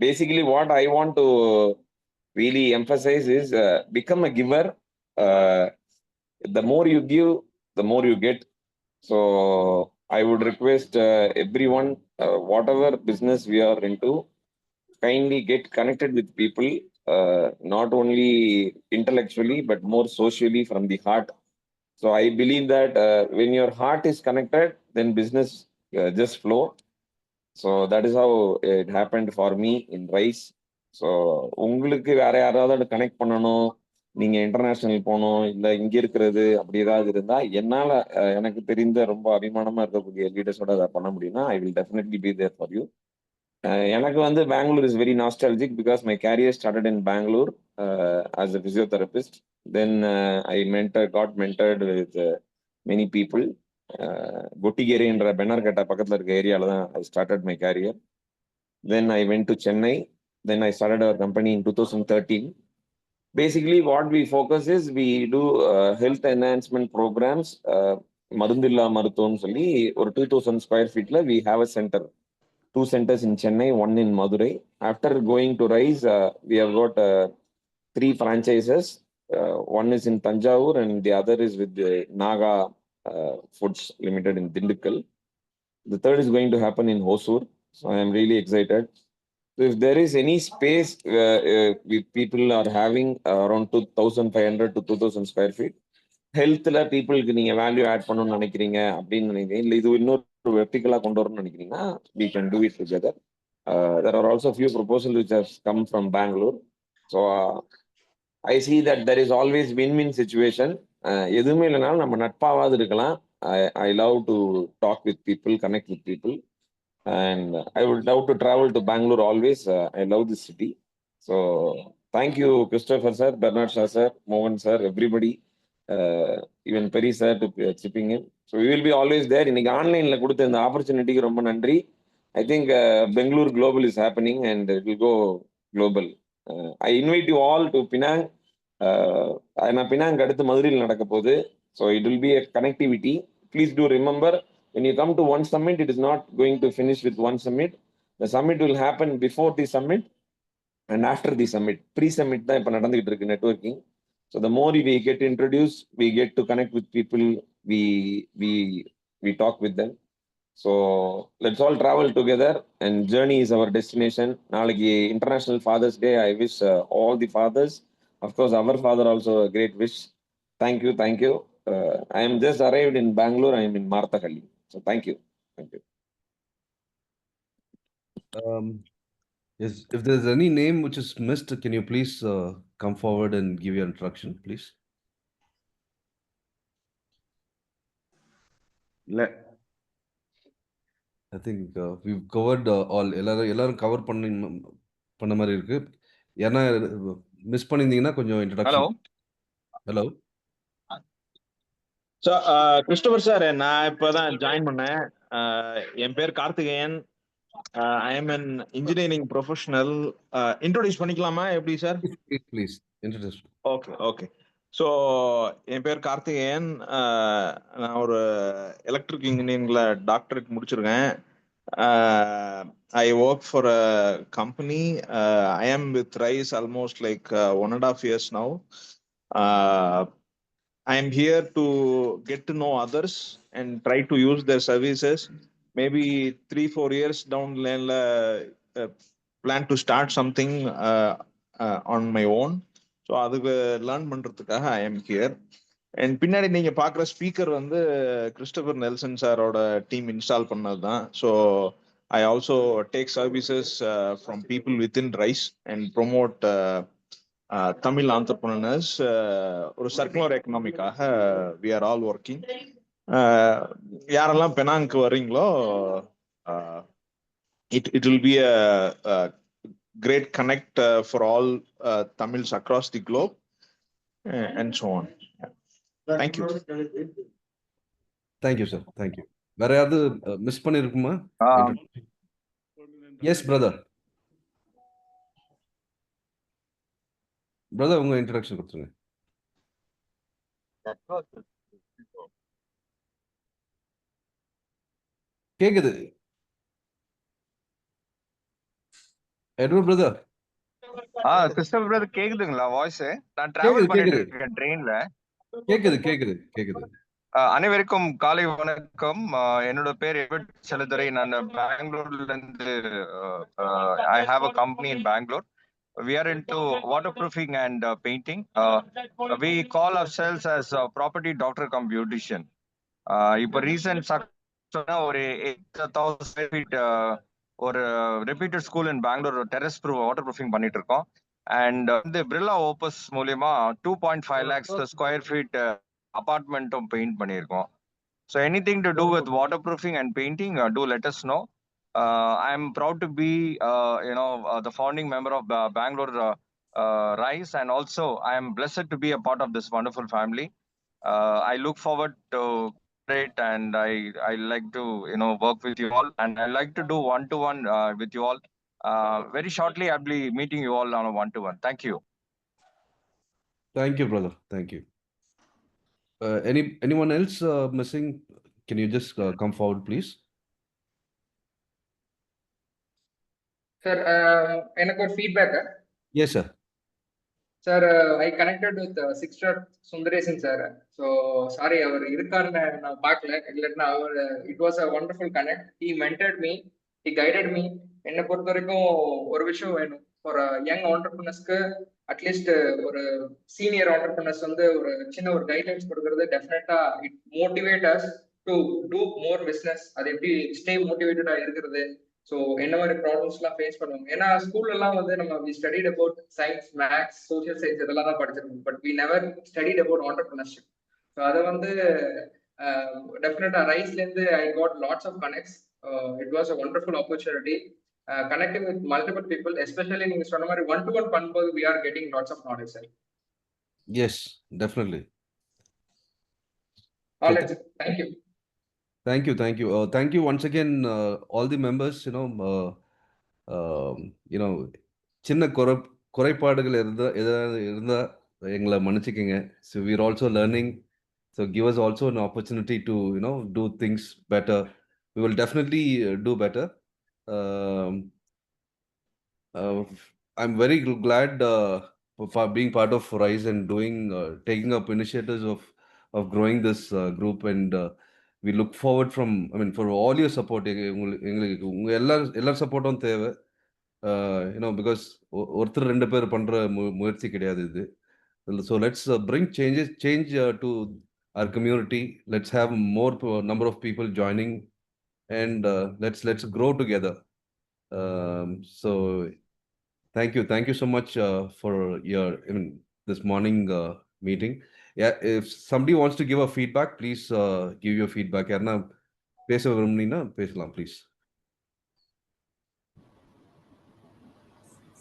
basically what I want to really emphasize is become a giver. The more you give, the more you get. So I would request everyone, whatever business we are into, kindly get connected with people, not only intellectually but more socially, from the heart. So I believe that when your heart is connected, then business just flow. So that is how it happened for me in RISE. So உங்களுக்கு வேற யாராவது connect பண்ணணும், நீங்க international போகணும், இல்லை இங்கே இருக்கிறது அப்படி ஏதாவது இருந்தால் என்னால் எனக்கு தெரிந்த ரொம்ப அபிமானமாக இருக்கக்கூடிய லீடர்ஸோட அதை பண்ண முடியும்னா I will definitely be there for you. எனக்கு வந்து Bangalore is very nostalgic because my career started in Bangalore as a physiotherapist. Then I got mentored with many people. கொட்டிகேரின்ற பென்னார்கட்டா பக்கத்தில் இருக்க ஏரியாவில் தான் I started my career. Then I went to Chennai. Then I started our company in 2013. Basically what we focus is we do health enhancement programs. மருந்தில்லா மருத்துவம்னு சொல்லி ஒரு 2000 square feetல we have a center. 2 centers in Chennai, 1 in Madurai. After going to RISE, we have got 3 franchises. One is in Tanjavur and the other is with the Naga Foods Limited in Dindikkal. The third is going to happen in Hosur. So I am really excited. So if there is any space people are having around 2,500 to 2,000 square feet, ஹெல்த்ல பீப்புளுக்கு நீங்க value add பண்ணணும்னு நினைக்கிறீங்க அப்படின்னு நினைக்கிறீங்க, இல்லை இது இன்னொரு வெர்டிகலா கொண்டு வரணும்னு நினைக்கிறீங்கன்னா we can do it together. There are also few proposals which have come from Bangalore. So I see that there is always win-win situation. எதுவுமே இல்லைனாலும் நம்ம நட்பாவது இருக்கலாம். I love to talk with people, connect with people, and I would love to travel to Bangalore always. I love this city. So thank you Christopher sir, Bernard Shah sir, Mohan sir, everybody, even Perry sir to chipping in. So we will be always there. இன்னைக்கு ஆன்லைன்ல கொடுத்த இந்த ஆப்பர்ச்சுனிட்டிக்கு ரொம்ப நன்றி. I think Bangalore Global is happening and it will go global. I invite you all to Penang. நான் Penang அடுத்து மதுரையில் நடக்க போகுது. So it will be a connectivity. Please do remember, when you come to one summit, it is not going to finish with one summit. The summit will happen before the summit and after the summit. Pre-summit தான் இப்போ நடந்துகிட்டு இருக்கு networking. So the more we get introduced, we get to connect with people, we talk with them. So let's all travel together, and journey is our destination. நாளைக்கு International Father's Day. I wish all the fathers, of course our father also, a great wish. Thank you. I am just arrived in Bangalore. I am in Marthahalli. So thank you. Thank you. Yes, if there's any name which is missed, can you please come forward and give your introduction, please? I think we've covered all. எல்லாரும் cover பண்ண மாதிரி இருக்கு. ஏன்னா miss பண்ணியிருந்தீங்கன்னா கொஞ்சம் introduction. Hello Christopher sir, நான் இப்பதான் join பண்ணேன். என் பேர் Karthikeyan. I am an engineering professional. Introduce பண்ணிக்கலாமா எப்படி sir? Please introduce. Okay. So என் பேர் கார்த்திகேயன். நான் ஒரு எலக்ட்ரிக் இன்ஜினியரிங்ல டாக்டரேட் முடிச்சிருக்கேன். I work for a company. I am with RISE almost like 1.5 years now. I am here to get to know others and try to use their services. Maybe 3-4 years down the line, plan to start something on my own. So அதுக்கு learn பண்றதுக்காக I am here. And பின்னாடி நீங்க பாக்குற speaker வந்து Christopher Nelson சாரோட team install பண்ணது தான். So I also take services from people within RISE and promote Tamil entrepreneurs. ஒரு circular எக்கனாமிக்காக we are all working. யாரெல்லாம் பெனாங்க்கு வர்றீங்களோ it will be a great connect for all Tamils across the globe and so on. Thank you. Thank you, sir. Thank you. வேற யாராவது miss பண்ணிருக்குமா? Yes brother. Brother உங்க introduction கொடுத்துருங்க. கேக்குது Edward brother? Christopher brother கேக்குதுங்களா voice? நான் travel பண்ணிட்டு இருக்கேன் ட்ரெயின்ல. கேக்குது. அனைவருக்கும் காலை வணக்கம். என்னோட பேர் எட்வர்ட் செல்லதுரை. நான் பெங்களூர்ல இருந்து I have a company in Bangalore. We are into waterproofing and painting. We call ourselves as a property doctor cum beautician. இப்போ ரீசன்ட் ஒரு 8,000 square feet ஒரு reputed school in Bangalore terrace waterproofing பண்ணிட்டு இருக்கோம். And வந்து Birla Opus மூலியமா 2.5 lakhs square feet அபார்ட்மெண்ட்டும் paint பண்ணியிருக்கோம். So anything to do with waterproofing and painting, do let us know. I am proud to be the founding member of Bangalore RISE, and also I am blessed to be a part of this wonderful family. I look forward to it, and I like to work with you all, and I like to do one-to-one with you all. Very shortly I'll be meeting you all on a one-to-one. Thank you. Thank you, brother. Thank you. Anyone else missing? Can you just come forward, please? Sir, எனக்கு ஒரு feedback. Yes, sir. Sir, I connected with Sixter Sundaresan sir. So sorry, அவர் இருக்காருன்னு நான் பார்க்கல. இல்லைன்னா அவர் it was a wonderful connect. He mentored me, he guided me. என்னை பொறுத்த வரைக்கும் ஒரு விஷயம் வேணும் ஒரு யங் ஆண்டர்பிரினர்ஸ்க்கு, அட்லீஸ்ட் ஒரு சீனியர் ஆண்டர்பிரினர்ஸ் வந்து ஒரு சின்ன ஒரு கைட்லைன்ஸ் கொடுக்கறது டெஃபினட்டா it motivate us to do more business. அது எப்படி ஸ்டே மோட்டிவேட்டடா இருக்கிறது, ஸோ என்ன மாதிரி ப்ராப்ளம்ஸ்லாம் ஃபேஸ் பண்ணுவோம். ஏன்னா ஸ்கூல்லலாம் வந்து நம்ம we studied about science, maths, social science இதெல்லாம் தான் படிச்சிருக்கோம். But we never studied about entrepreneurship. So அதை வந்து டெஃபினட்டா ரைஸ்லேருந்து I got lots of connects. It was a wonderful opportunity connecting with multiple people. Especially நீங்கள் சொன்ன மாதிரி ஒன்-டு-ஒன் பண்ணும்போது we are getting lots of knowledge sir. Yes, definitely. All right, thank you. Thank you. Thank you once again, all the members. சின்ன குறைபாடுகள் இருந்தா எங்களை மன்னிச்சுக்கங்க. So we are also learning. So give us also an opportunity to do things better. We will definitely do better. I'm very glad for being part of RISE and taking up initiatives of growing this group, and we look forward for all your support. எங்களுக்கு உங்க எல்லார் சப்போர்ட்டும் தேவை. because ஒருத்தர் ரெண்டு பேர் பண்ற முயற்சி கிடையாது இது. So let's bring change to our community. Let's have more number of people joining, and let's grow together. So thank you so much for your this morning meeting. Yeah, if somebody wants to give a feedback, please give your feedback. Yarna பேச விரும்புனீங்கன்னா பேசலாம், please.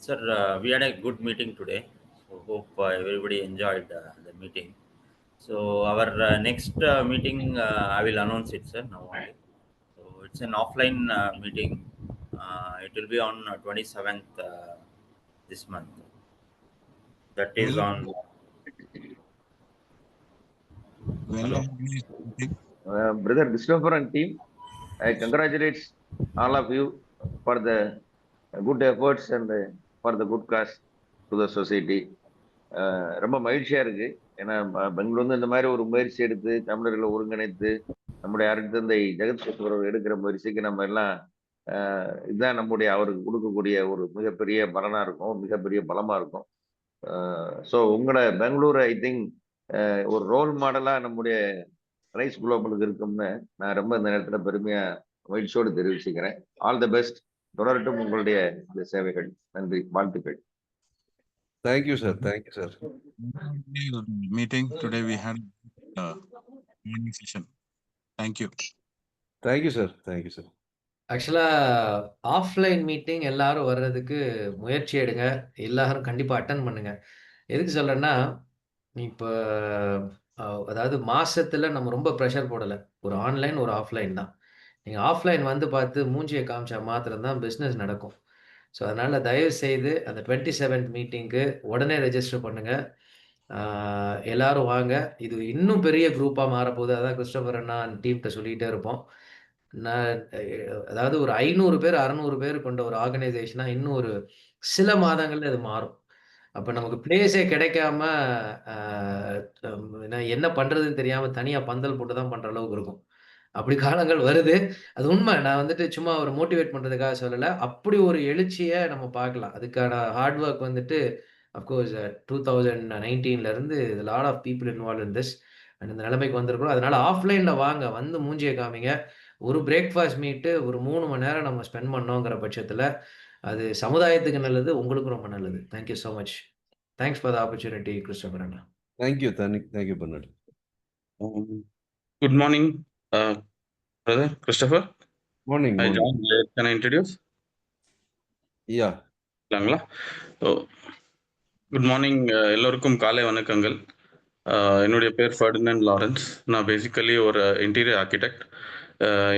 Sir, we had a good meeting today. So hope everybody enjoyed the meeting. So our next meeting, I will announce it, sir, now only. So it's an offline meeting. It will be on 27th this month. That is on. Hello. Brother Christopher and team, I congratulate all of you for the good efforts and for the good cause to the society. ரொம்ப மகிழ்ச்சியா இருக்கு. ஏன்னா பெங்களூர்ல இந்த மாதிரி ஒரு முயற்சி எடுத்து தமிழர்களை ஒருங்கிணைத்து நம்முடைய அருட்தந்தை ஜெகத் கிருஷ்ணர் எடுக்கிற முயற்சிக்கு நம்ம எல்லாம் இதுதான் நம்முடைய அவருக்கு கொடுக்கக்கூடிய ஒரு மிகப்பெரிய பலனா இருக்கும், மிகப்பெரிய பலமா இருக்கும். ஸோ உங்களோட பெங்களூர் ஐ திங்க் ஒரு ரோல் மாடலா நம்முடைய ரைஸ் குளோபலுக்கு இருக்கும்னு நான் ரொம்ப இந்த நேரத்துல பெருமையா மகிழ்ச்சியோடு தெரிவிச்சுக்கிறேன். All the best. தொடரட்டும் உங்களுடைய இந்த சேவைகள். நன்றி, வாழ்த்துக்கள். Thank you, sir. Thank you, sir. Meeting today we had morning session. Thank you. Thank you, sir. Thank you, sir. ஆக்சுவலா ஆஃப்லைன் மீட்டிங் எல்லாரும் வர்றதுக்கு முயற்சி எடுங்க. எல்லாரும் கண்டிப்பா அட்டன் பண்ணுங்க. எதுக்கு சொல்றேன்னா, இப்போ அதாவது மாசத்துல நம்ம ரொம்ப ப்ரெஷர் போடல. ஒரு ஆன்லைன், ஒரு ஆஃப்லைன் தான். நீங்க ஆஃப்லைன் வந்து பார்த்து மூஞ்சிய காமிச்சா மாத்திரம் தான் பிசினஸ் நடக்கும். ஸோ அதனால தயவு செய்து அந்த 27th மீட்டிங்க்கு உடனே ரெஜிஸ்டர் பண்ணுங்க. எல்லாரும் வாங்க. இது இன்னும் பெரிய குரூப்பா மாறப்போகுது. அதான் கிறிஸ்டோபர் அண்ணா டீம்கிட்ட சொல்லிட்டே இருப்போம். அதாவது ஒரு 500 பேர் 600 பேர் கொண்ட ஒரு ஆர்கனைசேஷனா இன்னும் ஒரு சில மாதங்கள்ல இது மாறும். அப்ப நமக்கு பிளேஸே கிடைக்காம என்ன பண்றதுன்னு தெரியாம தனியா பந்தல் போட்டு தான் பண்ற அளவுக்கு இருக்கும். அப்படி காலங்கள் வருது. அது உண்மை. நான் வந்துட்டு சும்மா ஒரு மோட்டிவேட் பண்றதுக்காக சொல்லல. அப்படி ஒரு எழுச்சியை நம்ம பார்க்கலாம். அதுக்கான ஹார்ட் ஒர்க் வந்துட்டு அஃப்கோர்ஸ் 2019ல இருந்து lot of people involve in this and இந்த நிலைமைக்கு வந்திருக்கிறோம். அதனால ஆஃப்லைன்ல வாங்க, வந்து மூஞ்சியை காமிங்க. ஒரு பிரேக்ஃபாஸ்ட் மீட்டு ஒரு 3 மணி நேரம் நம்ம ஸ்பெண்ட் பண்ணோங்கிற பட்சத்துல அது சமுதாயத்துக்கு நல்லது, உங்களுக்கும் ரொம்ப நல்லது. Thank you so much. Thanks for the opportunity Christopher Anna. Thank you Barnard. Good morning, brother Christopher. Morning. I joined late. Can I introduce? Yeah. Good morning எல்லோருக்கும் காலை வணக்கங்கள். என்னுடைய பேர் ஃபர்டினண்ட் லாரன்ஸ். நான் பேசிக்கலி ஒரு இன்டீரியர் ஆர்கிடெக்ட்.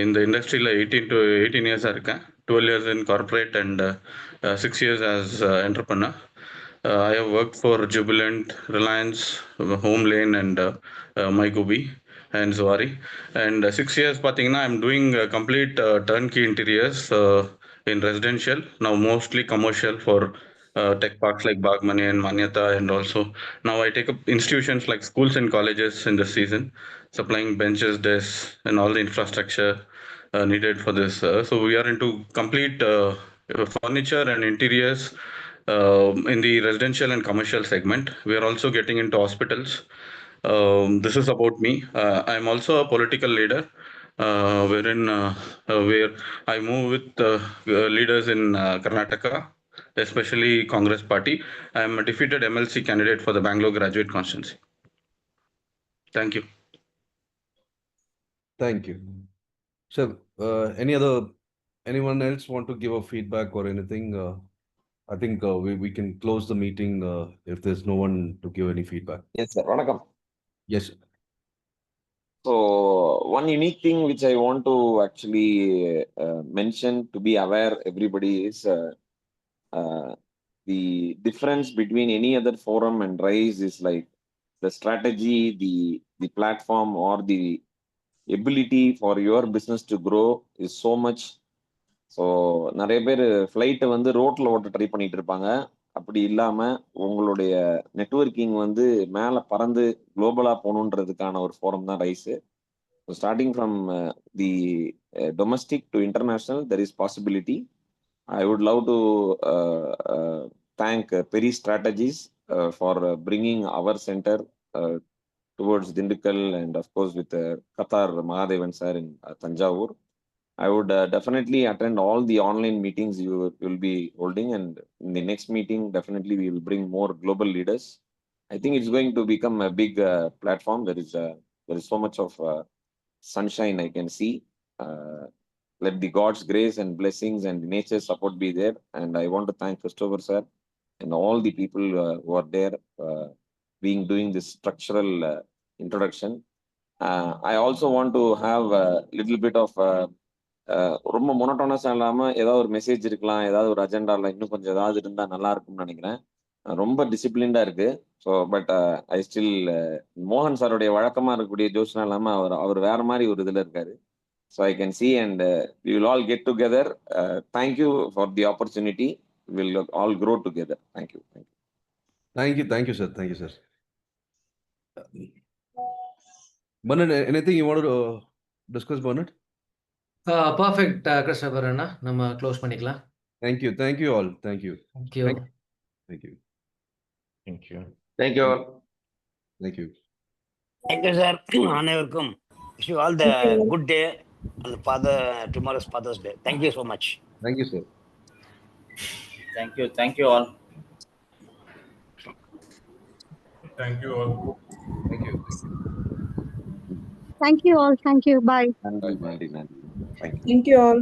இந்த இண்டஸ்ட்ரியில் 18 இயர்ஸாக இருக்கேன். 12 years in corporate and 6 years as entrepreneur. I have worked for Jubilant, Reliance, Home Lane and Mygubi and Zuari. And 6 years பார்த்தீங்கன்னா I'm doing complete turnkey interiors in residential, now mostly commercial for tech parks like Bagmani and Manyata, and also now I take up institutions like schools and colleges in this season, supplying benches, desks and all the infrastructure needed for this. So we are into complete furniture and interiors in the residential and commercial segment. We are also getting into hospitals. This is about me. I am also a political leader, wherein where I move with leaders in Karnataka, especially Congress Party. I am a defeated MLC candidate for the Bangalore graduate constituency. Thank you. Thank you. So, anyone else want to give a feedback or anything? I think we can close the meeting if there's no one to give any feedback. Yes, sir. Vanakkam. Yes. So one unique thing which I want to actually mention to be aware everybody is the difference between any other forum and RISE is like the strategy, the platform or the ability for your business to grow is so much. So நிறைய பேர் ஃப்ளைட்டை வந்து ரோட்டில் ஓட்ட try பண்ணிட்டு இருப்பாங்க. அப்படி இல்லாமல் உங்களுடைய நெட்வொர்க்கிங் வந்து மேலே பறந்து குளோபலாக போகணுன்றதுக்கான ஒரு ஃபோரம் தான் rice. So starting from the domestic to international there is possibility. I would love to thank Peri Strategies for bringing our center towards Dindigul, and of course with Qatar Mahadevan sir in Tanjavur. I would definitely attend all the online meetings you will be holding, and in the next meeting, definitely we will bring more global leaders. I think it's going to become a big platform. There is so much of sunshine I can see. Let the God's grace and blessings and nature's support be there. And I want to thank Christopher sir and all the people who are there doing this structural introduction. I also want to have a little bit of ரொம்ப மொனோட்டோனஸாக இல்லாமல் ஏதாவது ஒரு message இருக்கலாம், ஏதாவது ஒரு அஜெண்டாவில் இன்னும் கொஞ்சம் ஏதாவது இருந்தால் நல்லா இருக்கும்னு நினைக்கிறேன். ரொம்ப டிசிப்ளின்டாக இருக்கு. ஸோ பட் ஐ ஸ்டில் மோகன் சாருடைய வழக்கமாக இருக்கக்கூடிய ஜோஷ்னா இல்லாமல் அவர் வேற மாதிரி ஒரு இதில் இருக்காரு. So I can see and we will all get together. Thank you for the opportunity. Will all grow together. Thank you. Thank you, sir. Thank you, sir. Bernard, anything you want to discuss, Bernard? Perfect Christopher அண்ணா, நம்ம close பண்ணிக்கலாம். Thank you all. Thank you. Thank you. Thank you. Thank you all. Thank you. Thank you, sir. அனைவருக்கும் wish you all the good day and tomorrow's Father's Day. Thank you so much. Thank you, sir. Thank you all. Thank you all. Thank you. Thank you all. Thank you. Bye. Thank you all.